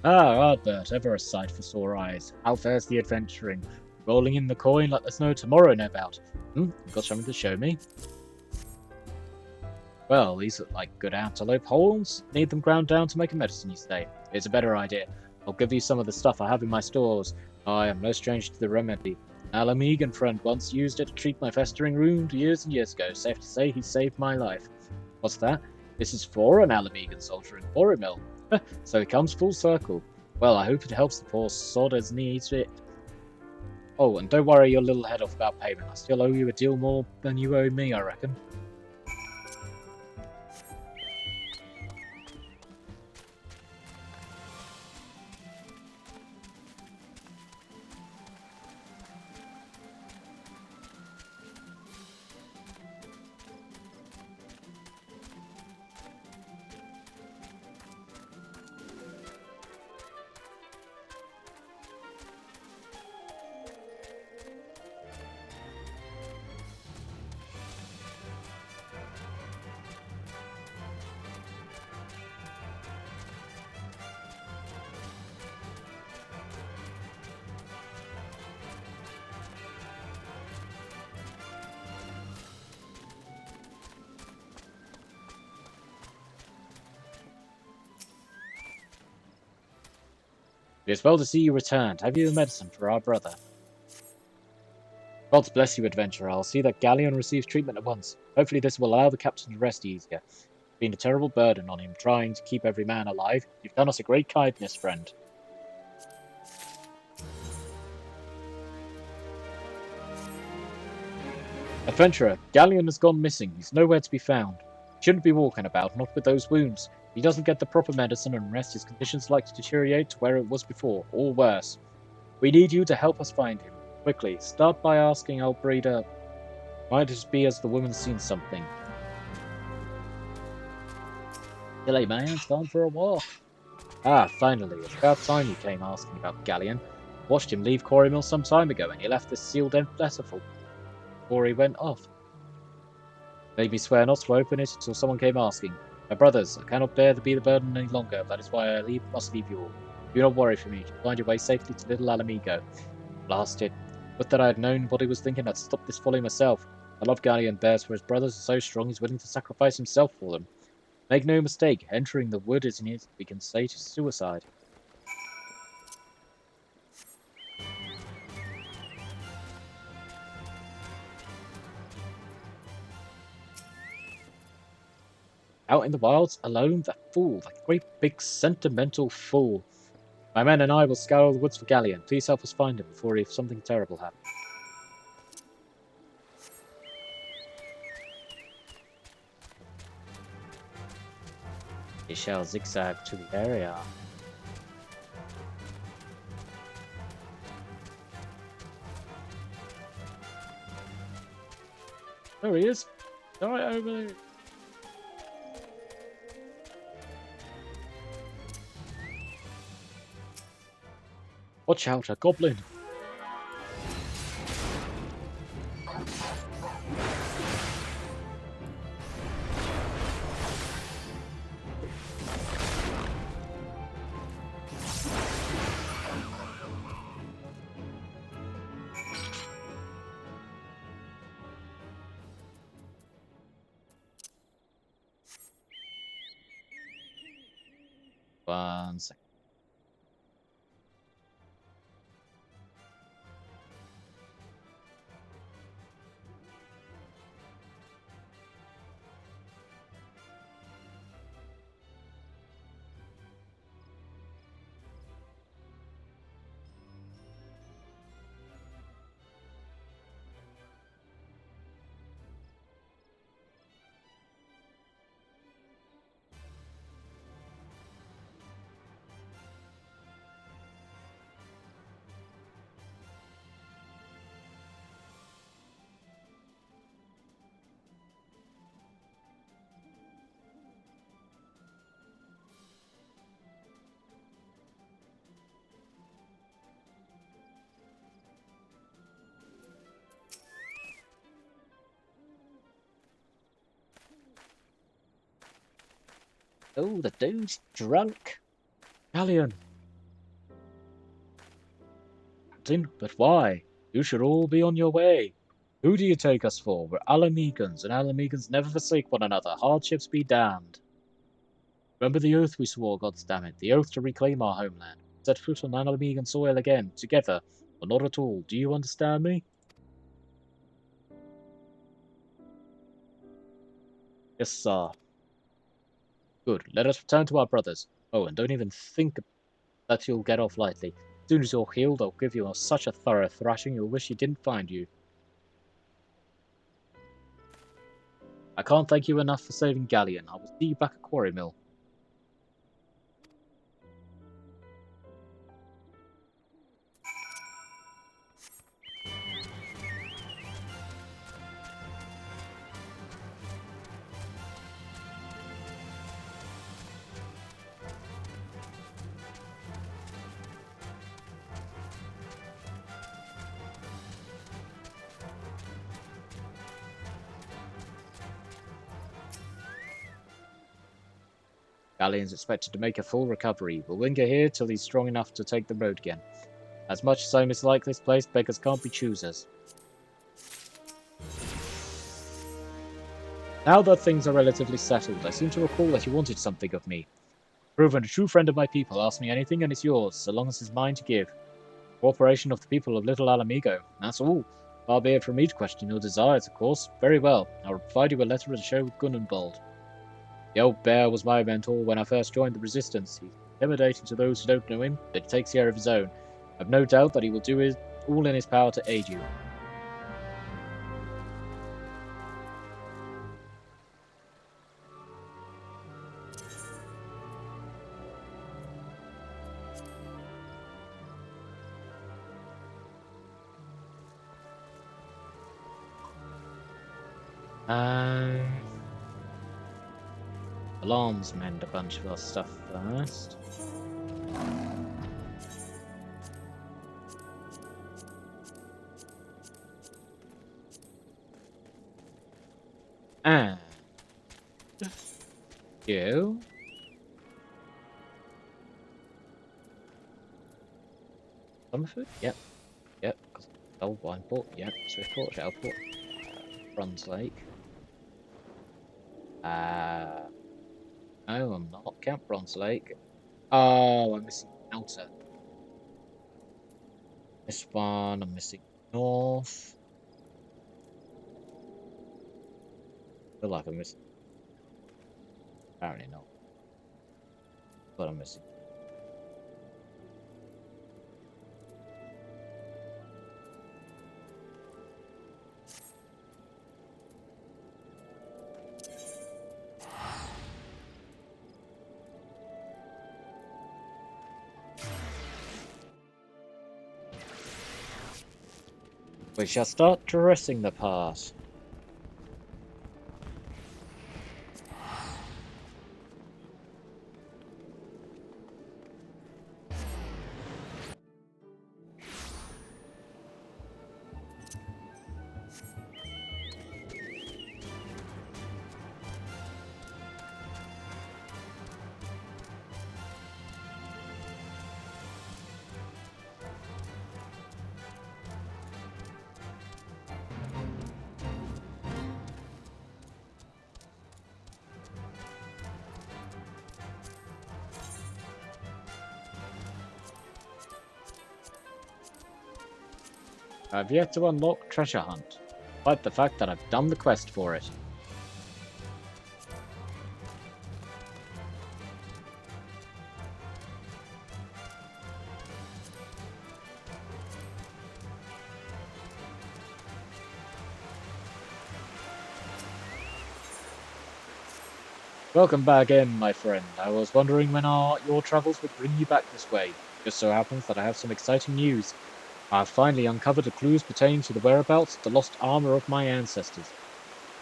Ah, Ardbert, ever a sight for sore eyes. How fares the adventuring? Rolling in the coin like there's no tomorrow, no doubt. You got something to show me? Well, these look like good antelope horns. Need them ground down to make a medicine, you say? It's a better idea. I'll give you some of the stuff I have in my stores. I am no stranger to the remedy. Ala Mhigan friend once used it to treat my festering wound years and years ago. Safe to say he saved my life. What's that? This is for an Ala Mhigan soldier in Quarrymill. So it comes full circle. Well, I hope it helps the poor sod as needs it. Oh, and don't worry your little head off about payment. I still owe you a deal more than you owe me, I reckon. It is well to see you returned. Have you the medicine for our brother? God bless you, adventurer. I'll see that Galleon receives treatment at once. Hopefully this will allow the captain to rest easier. It's been a terrible burden on him, trying to keep every man alive. You've done us a great kindness, friend. Adventurer, Galleon has gone missing. He's nowhere to be found. He shouldn't be walking about, not with those wounds. If he doesn't get the proper medicine and rest, his condition's likely to deteriorate to where it was before, or worse. We need you to help us find him. Quickly, start by asking Albreda. Might it be as the woman's seen something? Silly man's gone for a walk. Ah, finally. It's about time you came asking about Galleon. Watched him leave Quarrymill some time ago, and he left this sealed letter before he went off. Made me swear not to open it until someone came asking. My brothers, I cannot bear to be the burden any longer. That is why I must leave you all. Do not worry for me. You'll find your way safely to little Ala Mhigan. Blasted. Would that I had known what he was thinking, I'd stopped this folly myself. I love Galleon bears for his brothers are so strong he's willing to sacrifice himself for them. Make no mistake, entering the wood is in it, we can say to suicide. Out in the wilds, alone, that fool, that great big sentimental fool. My men and I will scour the woods for Galleon. Please help us find him before something terrible happens. He shall zigzag to the area. There he is. Right over there. Watch out, a goblin. One second. Oh, the dude's drunk. Galleon. Captain, but why? You should all be on your way. Who do you take us for? We're Ala Mhigans, and Ala Mhigans never forsake one another. Hardships be damned. Remember the oath we swore, goddammit, the oath to reclaim our homeland. Set foot on Ala Mhigan soil again, together, or not at all. Do you understand me? Yes, sir. Good. Let us return to our brothers. Oh, and don't even think that you'll get off lightly. As soon as you're healed, I'll give you such a thorough thrashing you'll wish you didn't find you. I can't thank you enough for saving Galleon. I will see you back at Quarrymill. Galleon's expected to make a full recovery. We'll linger here till he's strong enough to take the road again. As much as I mislike this place, beggars can't be choosers. Now that things are relatively settled, I seem to recall that you wanted something of me. Proven a true friend of my people, ask me anything and it's yours, so long as it's mine to give. Cooperation of the people of Little Ala Mhigo, that's all. Far be it from me to question your desires, of course. Very well, I will provide you a letter to show Gundenbold. The old bear was my mentor when I first joined the Resistance. He's intimidating to those who don't know him, but he takes care of his own. I have no doubt that he will do all in his power to aid you. Alarms mend a bunch of our stuff first. And you. Summerfoot? Yep. Yep. Old Wineport? Yep. Swiftport, Shelport. Bronze Lake. No, I'm not. Camp Bronze Lake. Oh, I'm missing Outer. This one, I'm missing North. I feel like I'm missing. Apparently not. But I'm missing. We shall start dressing the part. I've yet to unlock Treasure Hunt, despite the fact that I've done the quest for it. Welcome back in, my friend. I was wondering when your travels would bring you back this way. Just so happens that I have some exciting news. I've finally uncovered the clues pertaining to the whereabouts of the lost armor of my ancestors.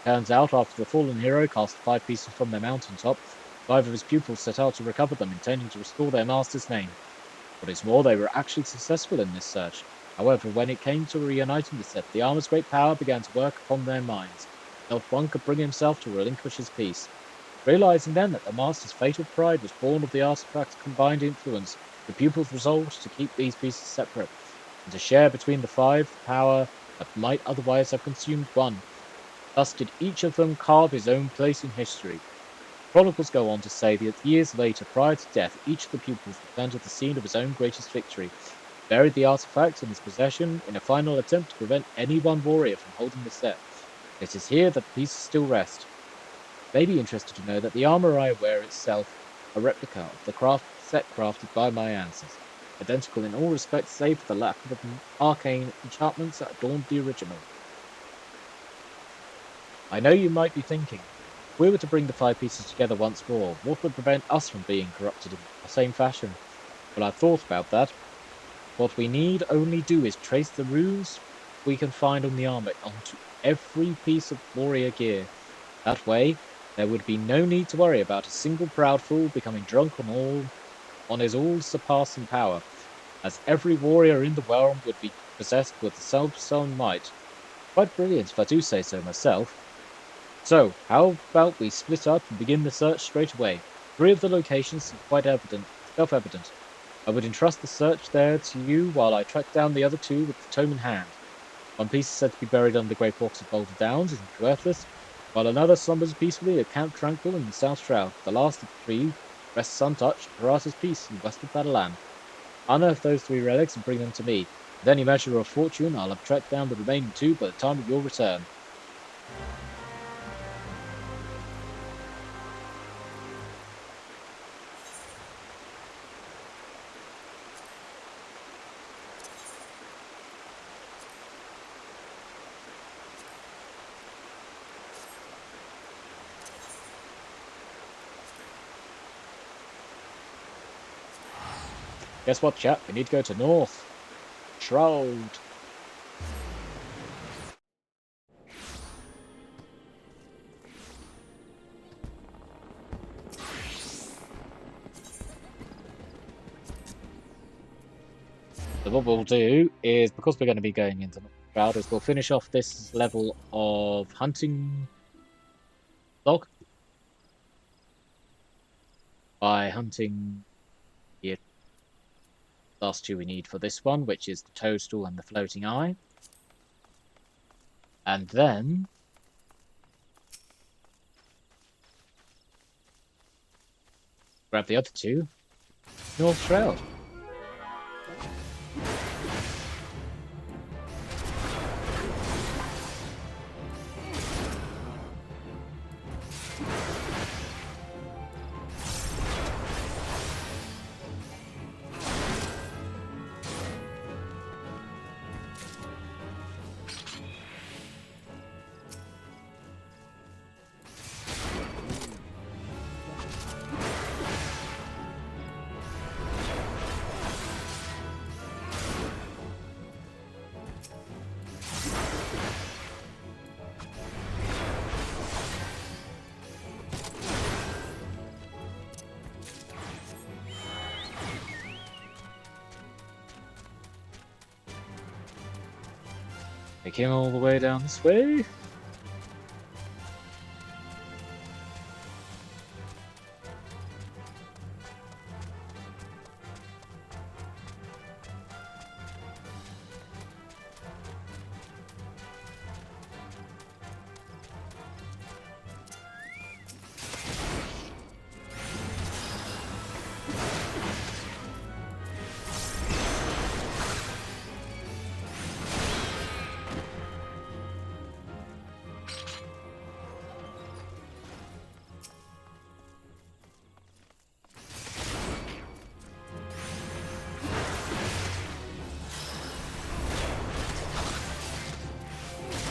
Turns out, after the fallen hero cast 5 pieces from their mountaintop, 5 of his pupils set out to recover them, intending to restore their master's name. What is more, they were actually successful in this search. However, when it came to reuniting the set, the armor's great power began to work upon their minds. Not one could bring himself to relinquish his peace. Realizing then that the master's fatal pride was born of the artifact's combined influence, the pupils resolved to keep these pieces separate, and to share between the 5 the power that might otherwise have consumed one. Thus did each of them carve his own place in history. Chronicles go on to say that years later, prior to death, each of the pupils returned to the scene of his own greatest victory, buried the artifact in his possession in a final attempt to prevent any one warrior from holding the set. It is here that the pieces still rest. You may be interested to know that the armor I wear itself, a replica of the set crafted by my ancestors, identical in all respects save for the lack of the arcane enchantments that adorned the original. I know you might be thinking, if we were to bring the 5 pieces together once more, what would prevent us from being corrupted in the same fashion? Well, I've thought about that. What we need only do is trace the runes we can find on the armor onto every piece of warrior gear. That way, there would be no need to worry about a single proud fool becoming drunk on his all-surpassing power, as every warrior in the realm would be possessed with the self-same might. Quite brilliant, if I do say so myself. So, how about we split up and begin the search straight away? 3 of the locations seem quite self-evident. I would entrust the search there to you while I track down the other 2 with the tome in hand. One piece is said to be buried under the great rocks of Boulder Downs and worthless, while another slumbers peacefully at Camp Tranquil in the South Shroud. The last of the 3 rests untouched at Parata's Peace in west of Badaland. Unearth those 3 relics and bring them to me. With any measure of fortune, I'll have tracked down the remaining 2 by the time of your return. Guess what, chap? We need to go to North Shroud. So what we'll do is, because we're going to be going into North Shroud, is we'll finish off this level of hunting log by hunting the last 2 we need for this one, which is the toadstool and the floating eye. And then grab the other 2, North Shroud. Making all the way down this way.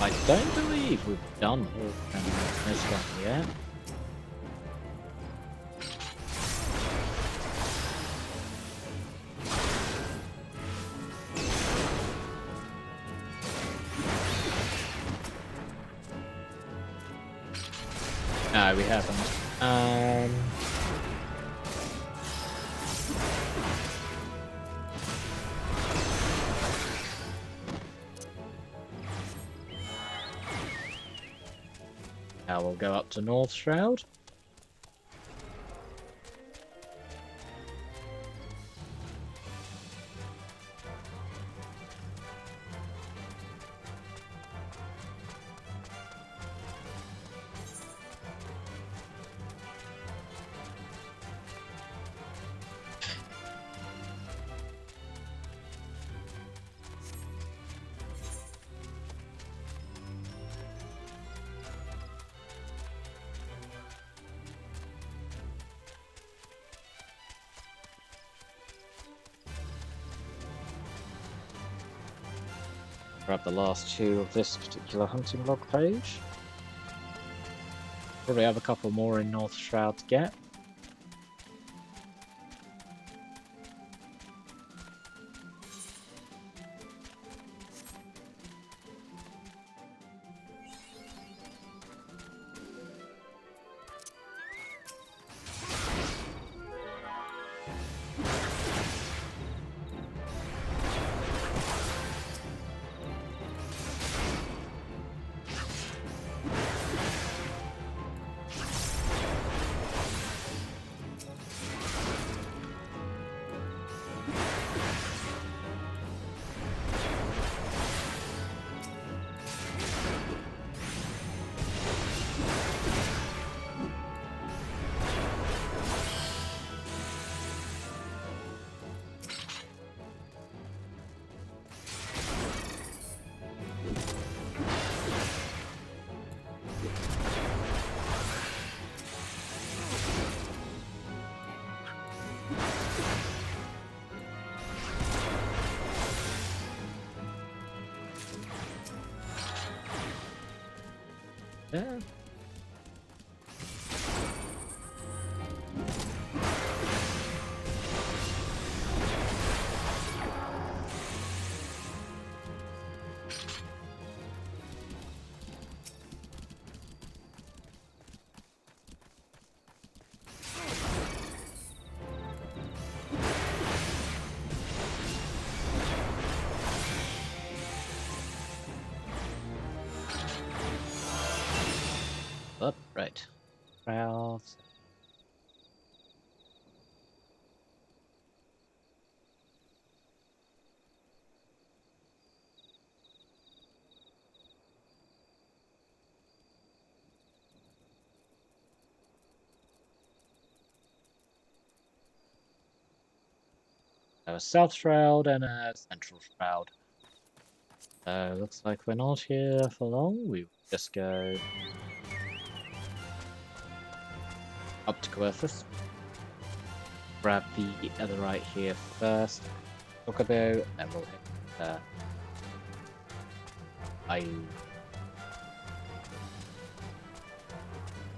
I don't believe we've done this one yet. No, we haven't. Now we'll go up to North Shroud. Grab the last two of this particular hunting log page. Probably have a couple more in North Shroud to get. Yeah. Up, right. Crowds. A South Shroud and a Central Shroud. So looks like we're not here for long. We just go up to Coerthus. Grab the other right here first. Chocobo, and we'll hit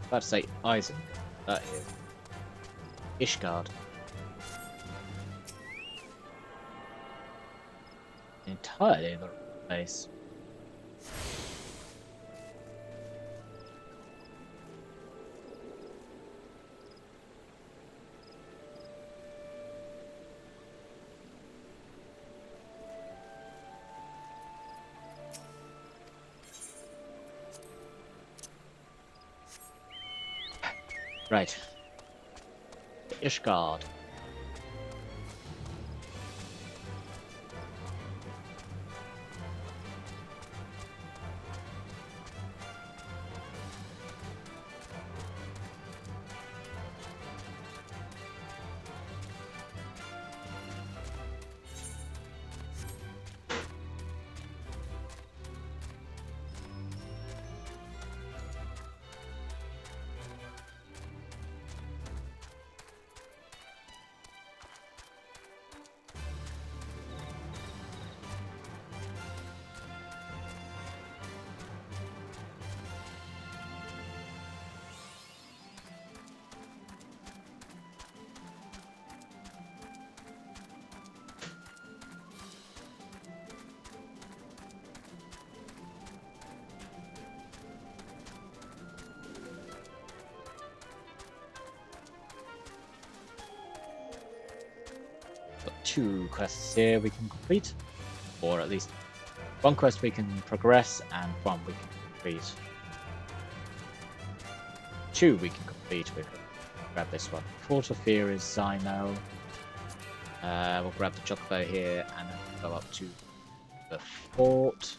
about to say Eisen. That is Ishgard. Entirely the wrong place. Right. Ishgard. 2 quests here we can complete, or at least 1 quest we can progress and 1 we can complete. 2 we can complete. We can grab this one. Fort of Fear is Zyno. We'll grab the chocobo here and then go up to the fort.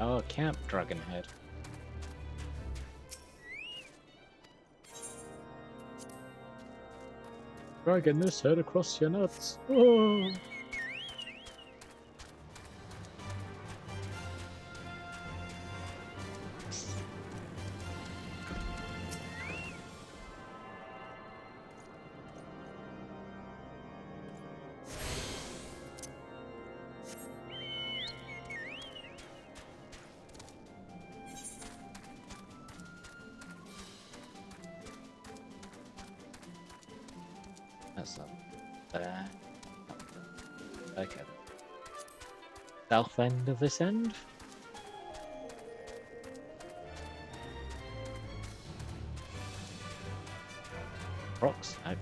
Oh, Camp Dragonhead. Dragging this head across your nuts. Oh. That's not there. Okay. South end of this end. Rocks? No.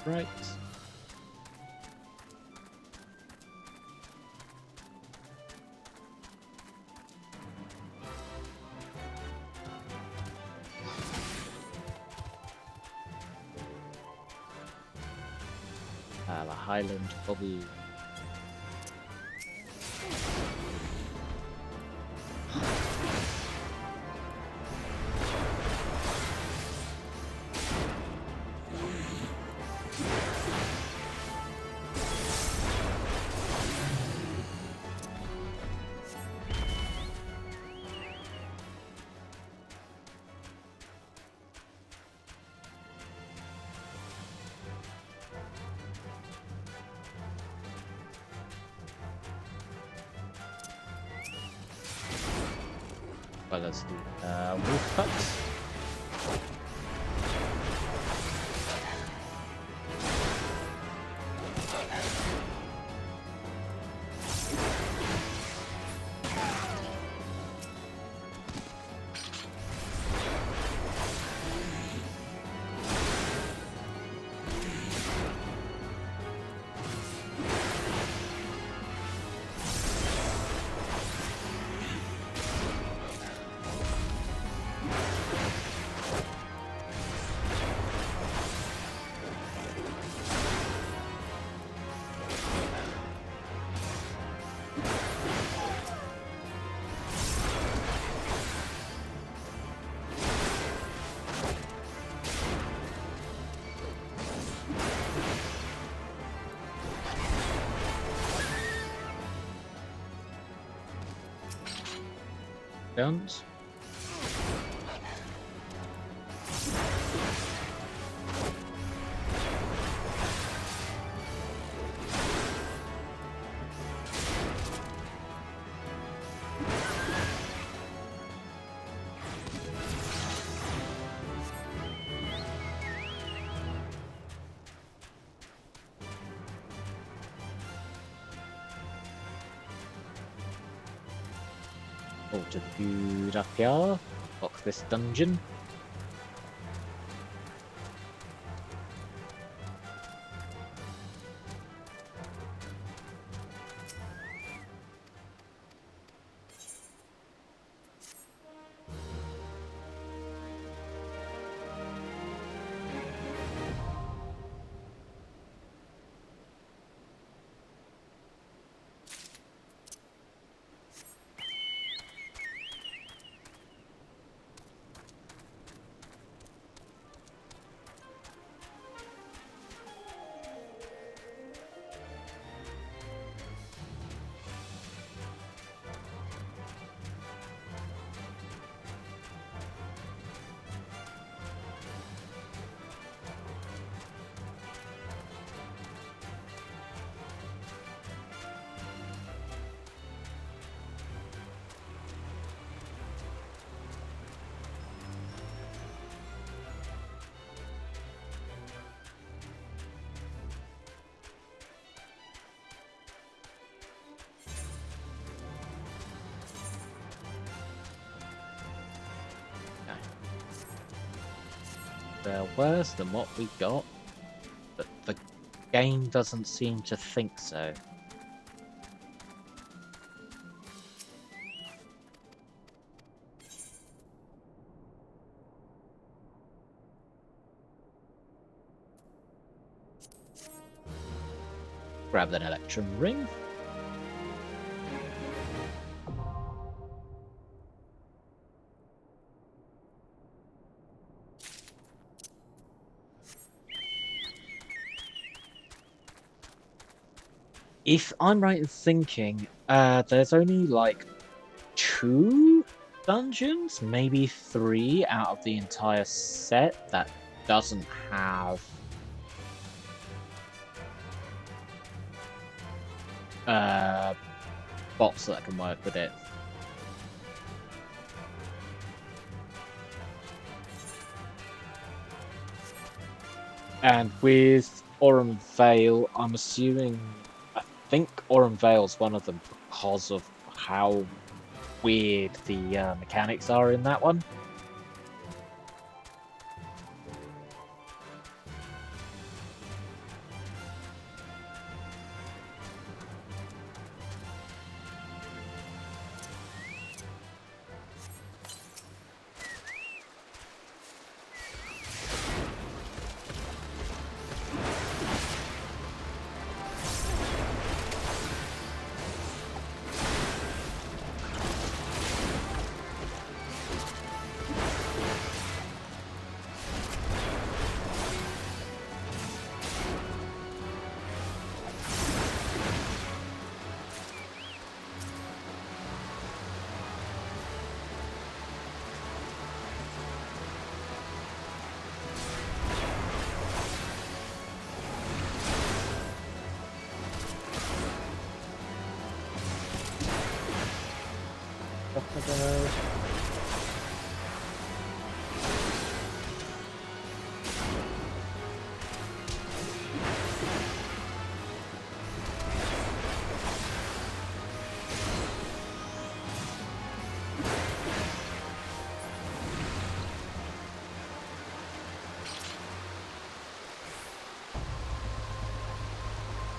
Right. The Highland Bubble. Well, let's do wolf cuts. Guns. Altitude up here. Lock this dungeon. They're worse than what we got, but the game doesn't seem to think so. Grab that electrum ring. If I'm right in thinking, there's only like 2 dungeons, maybe 3 out of the entire set that doesn't have bots that can work with it. And with Aurum Vale, I'm assuming, I think Aurum Vale's one of them because of how weird the mechanics are in that one.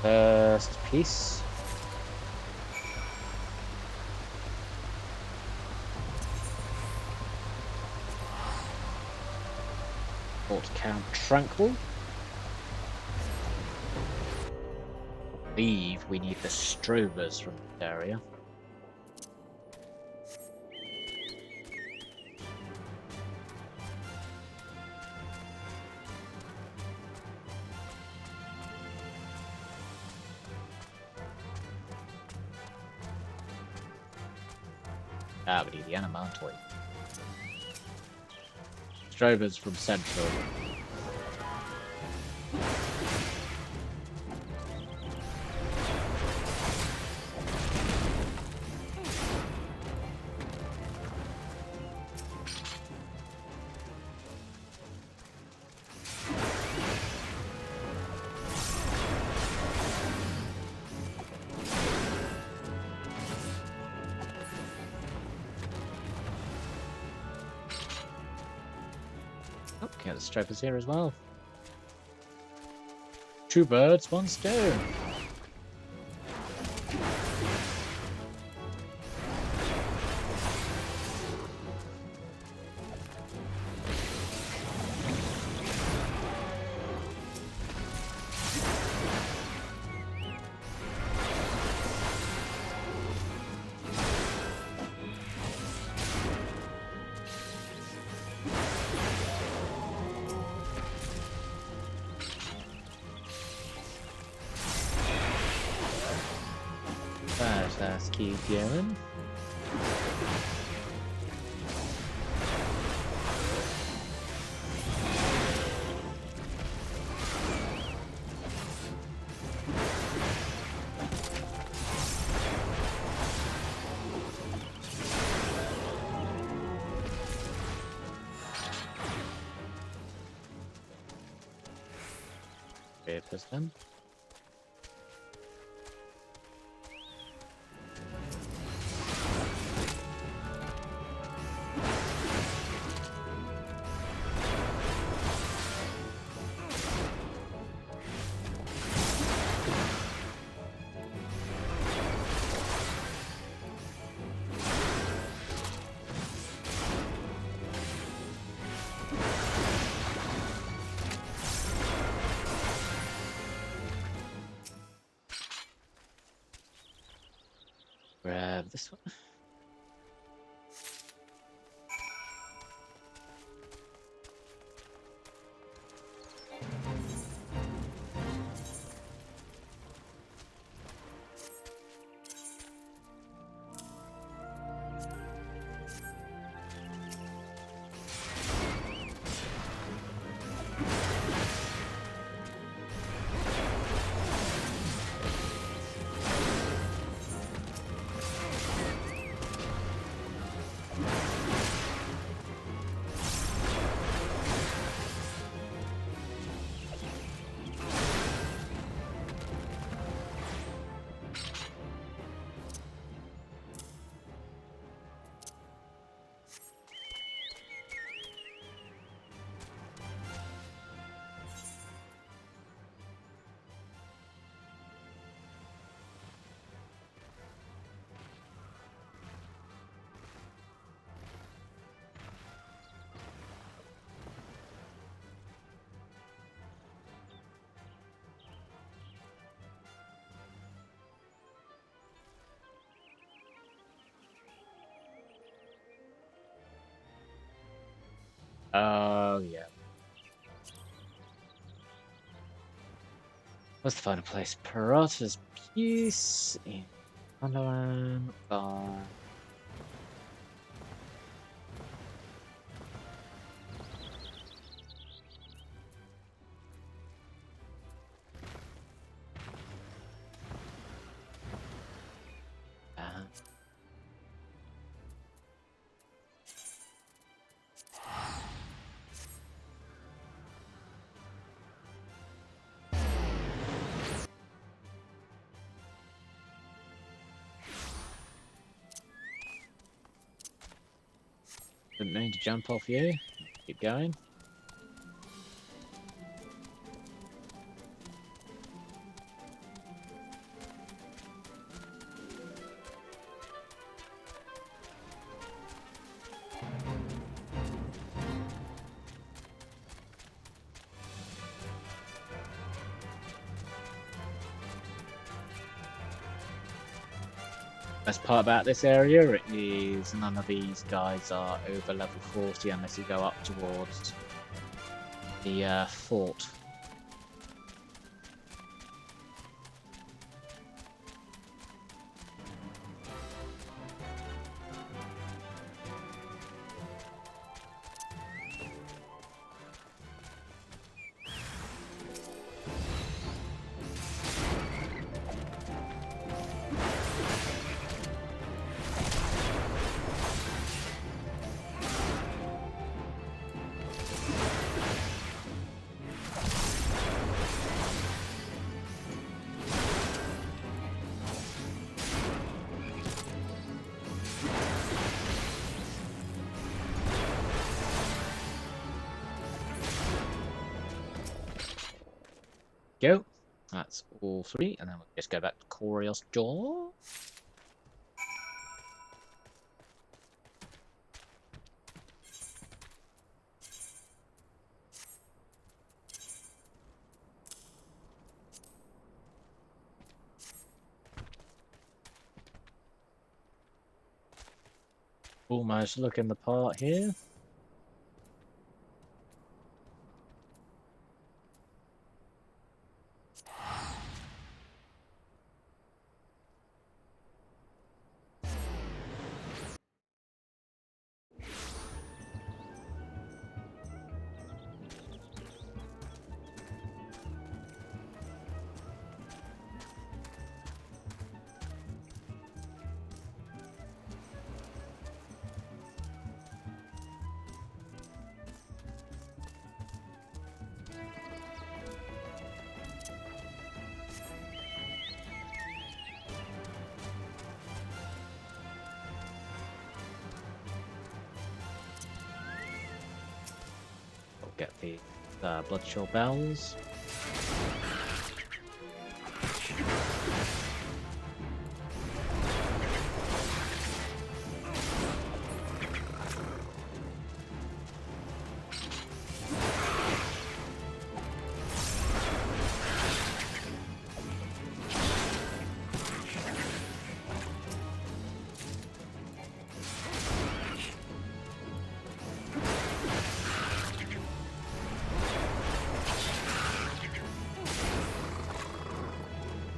First piece. Fort Count Tranquil. I believe we need the Strovers from this area. Ah, we need the Animantoid. Strovers from Central. Okay, the striper's here as well. 2 birds, 1 stone. Let's keep going. Papers then. Grab this one. Oh, yeah. What's the final place? Parata's Peace in Wonderland Bar. Didn't mean to jump off you. Keep going. Best part about this area is none of these guys are over level 40 unless you go up towards the fort. That's all 3, and then we'll just go back to Corios Jaw. Almost looking the part here. Get the Bloodshore Bells.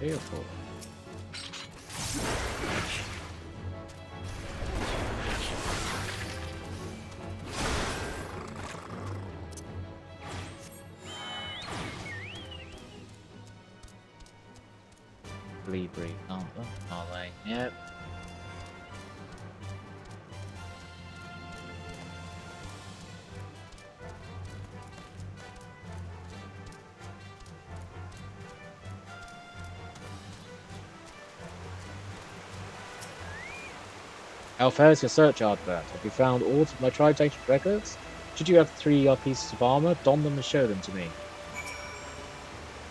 Beautiful. Libri, aren't they? Are they? Yep. How fares your search, Ardbert? Have you found all of my tribe's ancient records? Should you have 3 pieces of armour, don them and show them to me.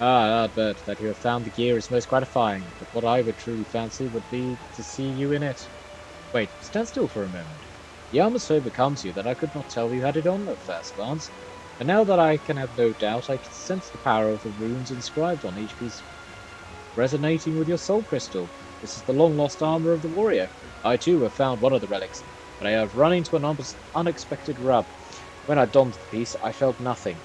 Ah, Ardbert, that you have found the gear is most gratifying, but what I would truly fancy would be to see you in it. Wait, stand still for a moment. The armour so becomes you that I could not tell you had it on at first glance, and now that I can have no doubt, I can sense the power of the runes inscribed on each piece resonating with your soul crystal. This is the long-lost armour of the warrior. I too have found one of the relics, but I have run into an unexpected rub. When I donned the piece, I felt nothing,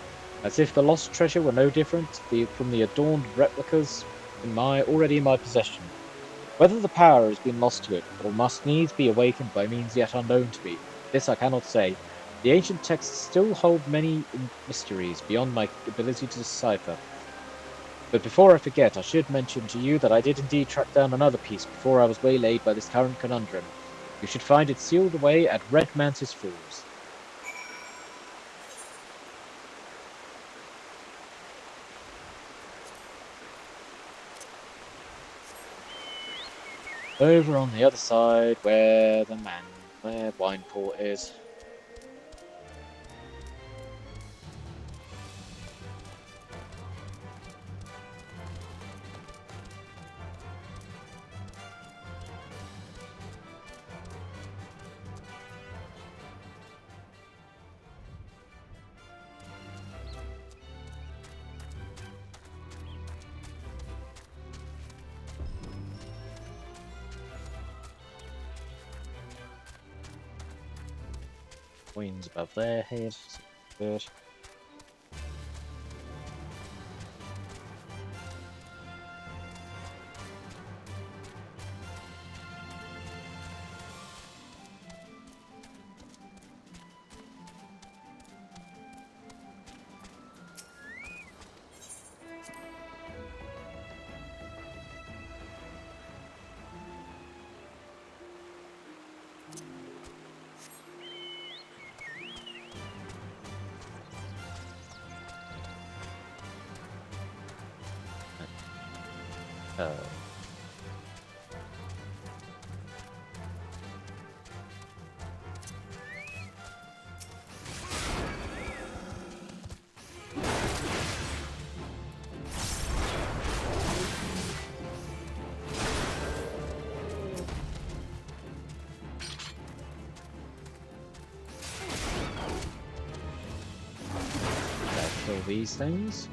as if the lost treasure were no different from the adorned replicas already in my possession. Whether the power has been lost to it, or must needs be awakened by means yet unknown to me, this I cannot say. The ancient texts still hold many mysteries beyond my ability to decipher. But before I forget, I should mention to you that I did indeed track down another piece before I was waylaid by this current conundrum. You should find it sealed away at Red Mantis Falls. Over on the other side, where Wineport is. Coins above their head. Good. Oh. these things.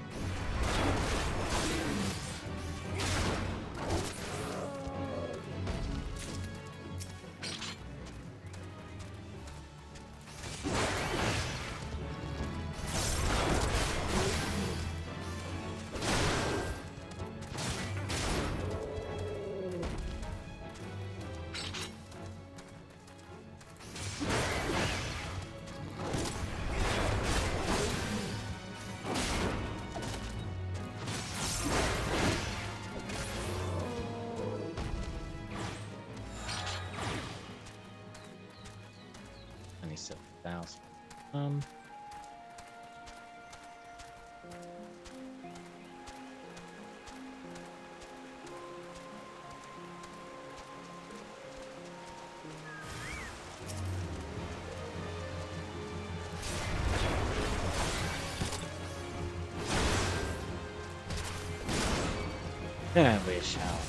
And we shall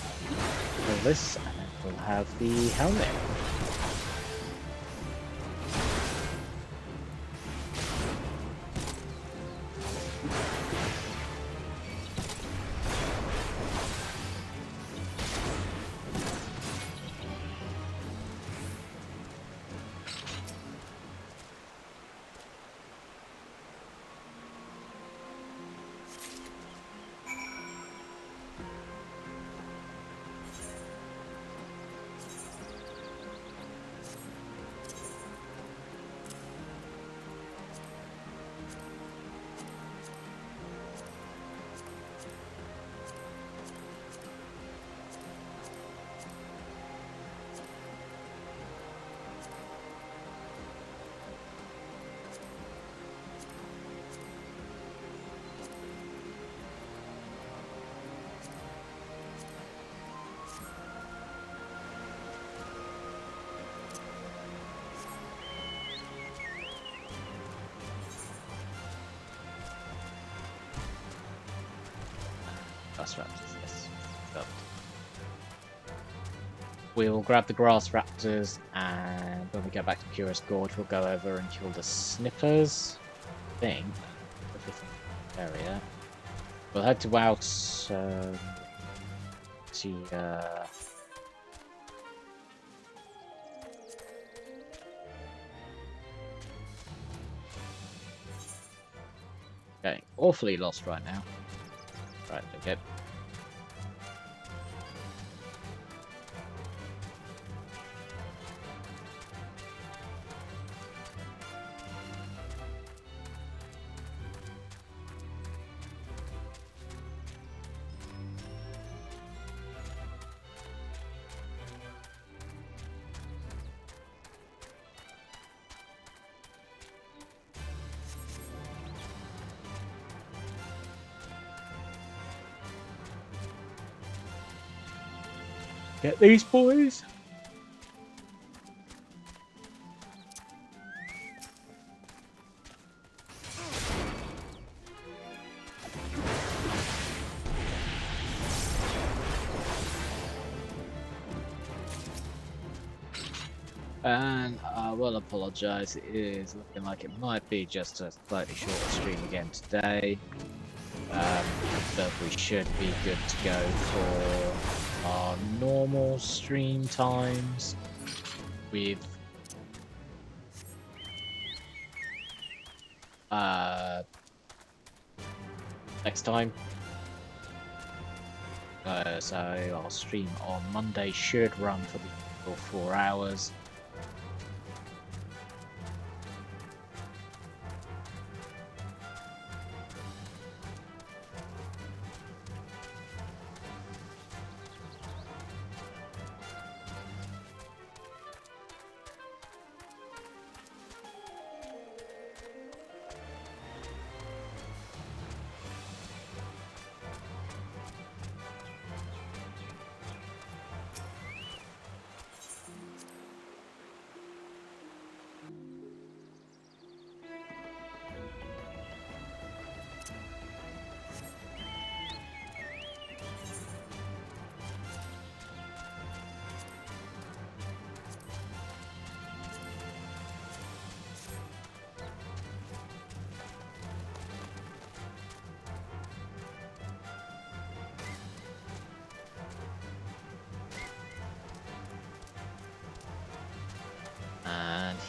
kill this, and then we'll have the helmet. Grass raptors, yes. But we'll grab the grass raptors, and when we get back to Curious Gorge, we'll go over and kill the snippers. I think. Everything in the area. We'll head to out Okay, awfully lost right now. Right, okay. Get these boys. And I will apologise, it is looking like it might be just a slightly shorter stream again today. But we should be good to go for our normal stream times with next time. So our stream on Monday should run for the full 4 hours.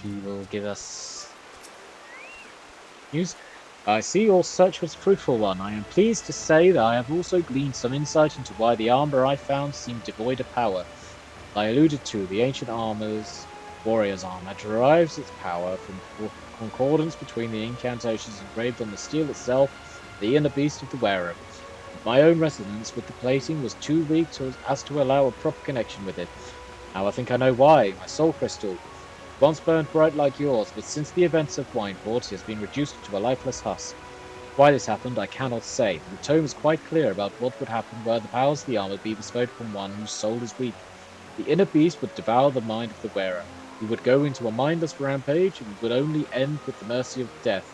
he will give us news. I see your search was a fruitful one. I am pleased to say that I have also gleaned some insight into why the armor I found seemed devoid of power. I alluded to, the ancient warrior's armor derives its power from concordance between the incantations engraved on the steel itself and the inner beast of the wearer. My own resonance with the plating was too weak as to allow a proper connection with it. Now I think I know why. My soul crystal once burned bright like yours, but since the events of Wineport, it has been reduced to a lifeless husk. Why this happened, I cannot say, but the tome is quite clear about what would happen were the powers of the armor be bestowed upon one whose soul is weak. The inner beast would devour the mind of the wearer. He would go into a mindless rampage and would only end with the mercy of death.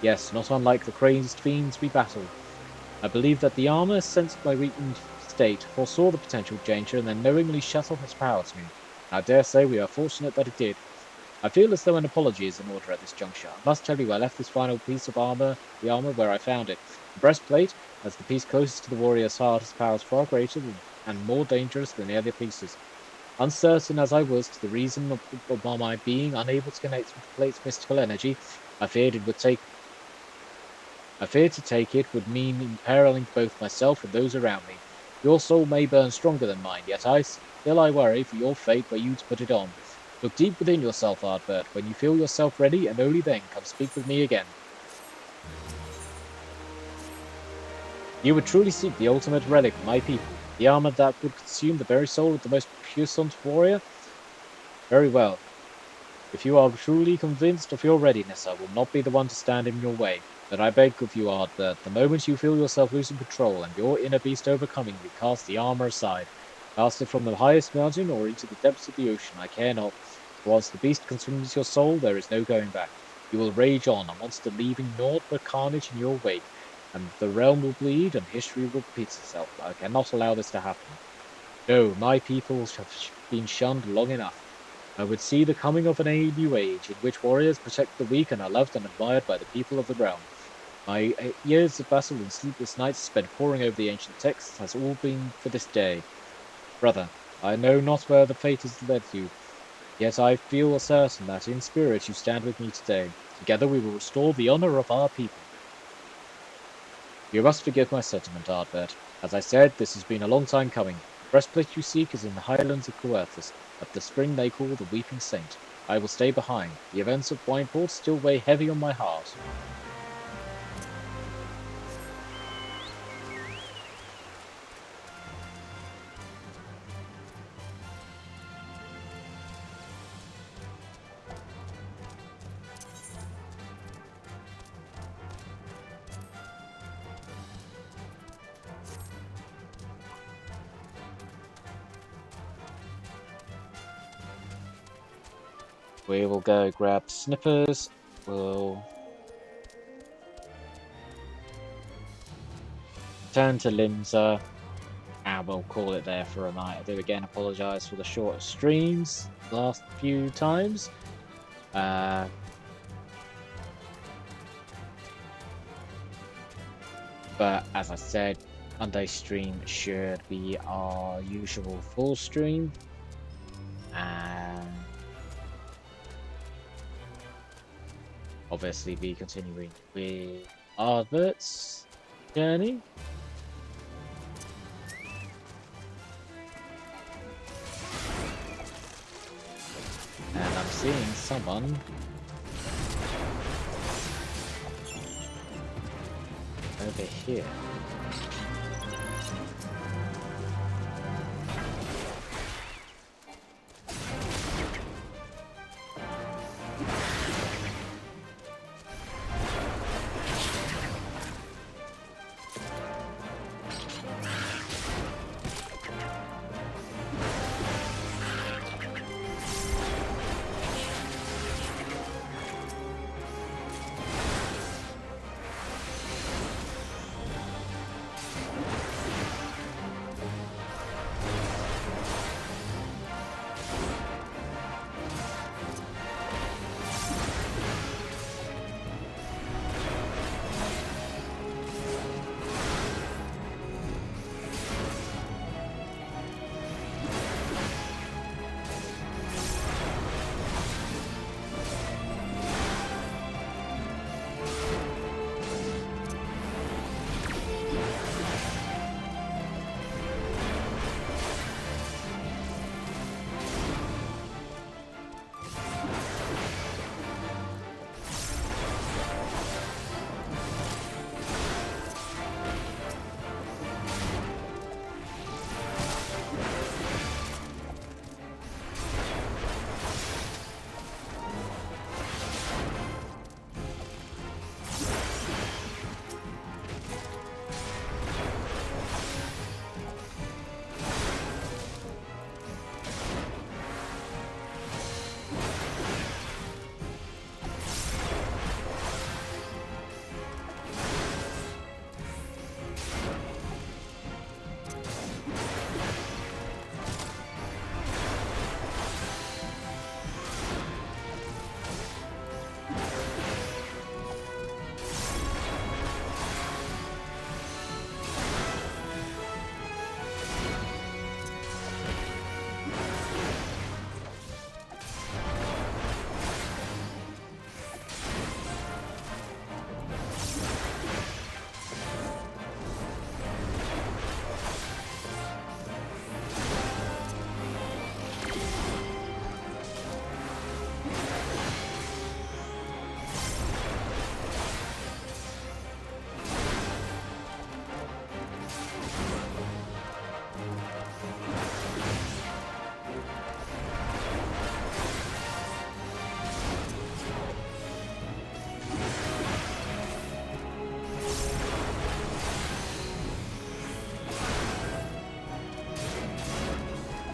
Yes, not unlike the crazed fiends we battled. I believe that the armor, sensed my weakened state, foresaw the potential danger and then knowingly shut off its power to me. I dare say we are fortunate that it did. I feel as though an apology is in order at this juncture. I must tell you I left this final piece of the armor where I found it. The breastplate, as the piece closest to the warrior's heart, has powers far greater and more dangerous than the other pieces. Uncertain as I was to the reason of my being unable to connect with the plate's mystical energy, I feared to take it would mean imperiling both myself and those around me. Your soul may burn stronger than mine, yet still I worry for your fate were you to put it on. Look deep within yourself, Ardbert. When you feel yourself ready, and only then, come speak with me again. You would truly seek the ultimate relic of my people, the armor that would consume the very soul of the most puissant warrior? Very well. If you are truly convinced of your readiness, I will not be the one to stand in your way. But I beg of you, Ardbert, the moment you feel yourself losing control and your inner beast overcoming you, cast the armor aside. Cast it from the highest mountain or into the depths of the ocean, I care not. Once the beast consumes your soul, there is no going back. You will rage on, a monster leaving naught but carnage in your wake, and the realm will bleed and history will repeat itself. I cannot allow this to happen. No, my people have been shunned long enough. I would see the coming of a new age in which warriors protect the weak and are loved and admired by the people of the realm. My years of battle and sleepless nights spent poring over the ancient texts has all been for this day. Brother, I know not where the fate has led you, yet I feel certain that in spirit you stand with me today. Together we will restore the honor of our people. You must forgive my sentiment, Ardbert. As I said, this has been a long time coming. The breastplate you seek is in the highlands of Coerthus, at the spring they call the Weeping Saint. I will stay behind. The events of Wineport still weigh heavy on my heart. We will go grab snippers. We'll turn to Limsa, and we'll call it there for a night. I do again apologise for the short streams last few times. But as I said, Monday stream should be our usual full stream, and obviously be continuing with Ardbert's journey. And I'm seeing someone over here.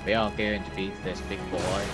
We are going to beat this big boy.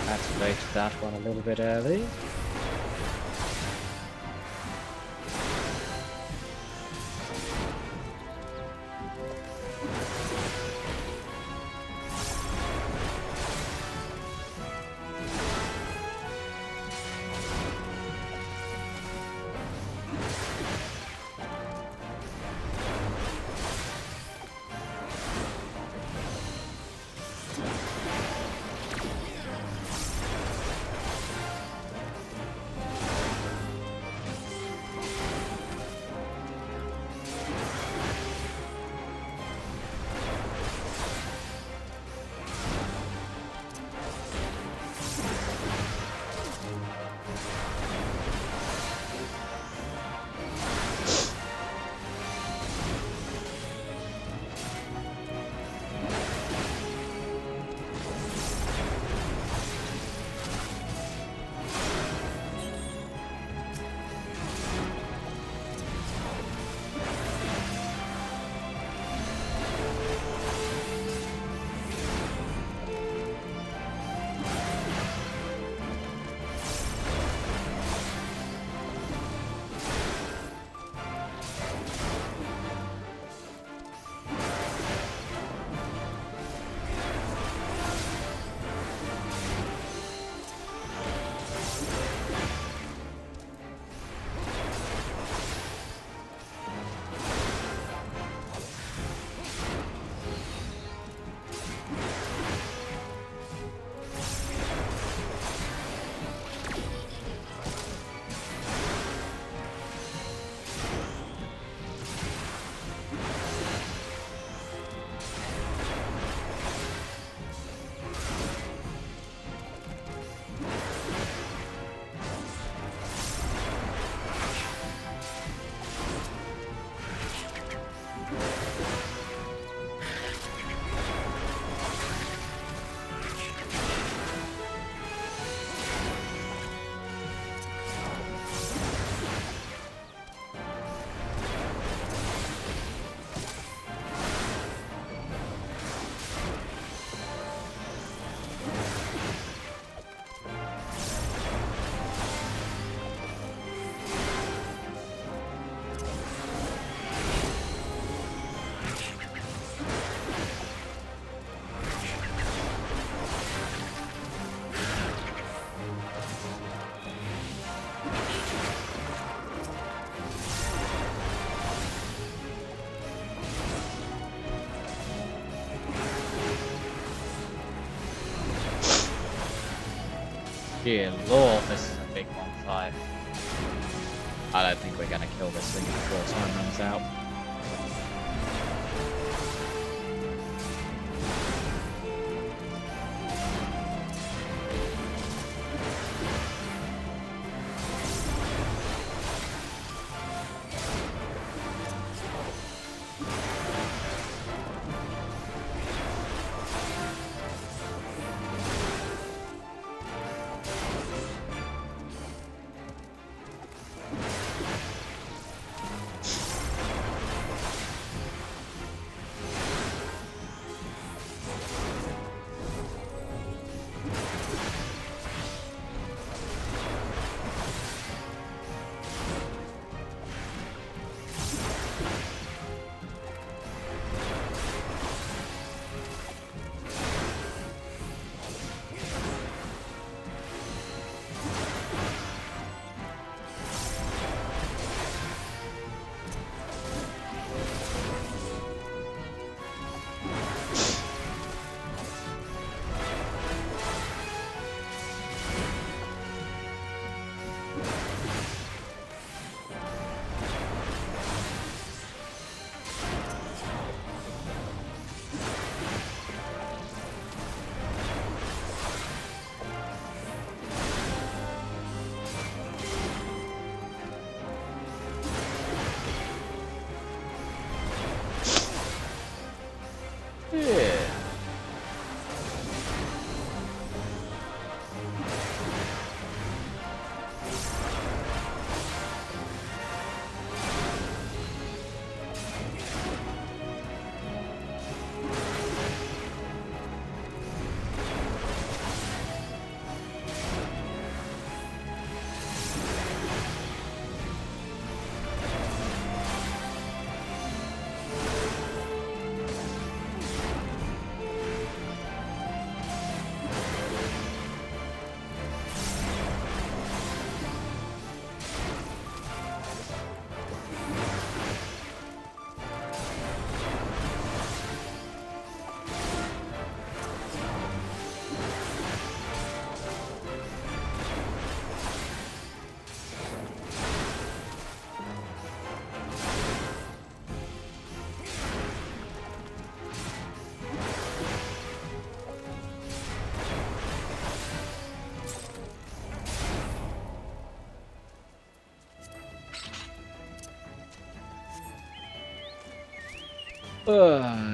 Activated that one a little bit early. Dear lord, this is a big 1-5. I don't think we're gonna kill this thing before time runs out. Uh,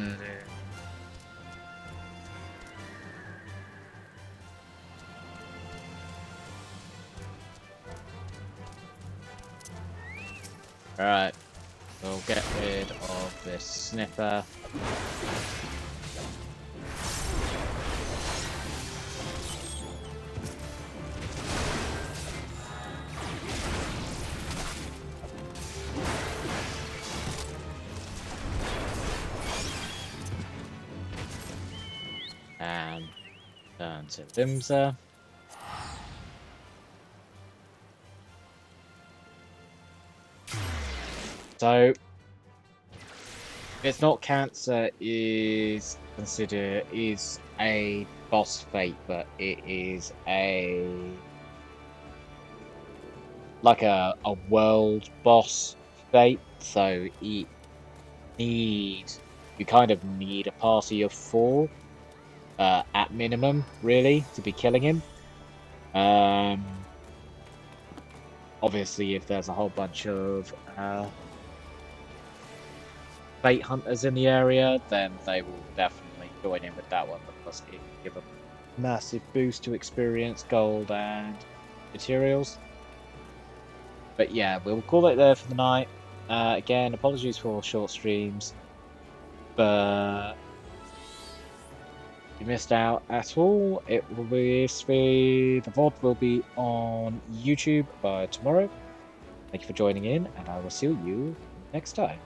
Alright, we'll get rid of this sniffer. And turn to Vimsa. So, it's not cancer is a boss fate, but it is like a world boss fate. So you kind of need a party of 4 at minimum, really, to be killing him. Obviously, if there's a whole bunch of fate hunters in the area, then they will definitely join in with that one because it can give a massive boost to experience, gold, and materials. But yeah, we'll call it there for the night. Again, apologies for short streams, but if you missed out at all, it will be the VOD will be on YouTube by tomorrow. Thank you for joining in, and I will see you next time.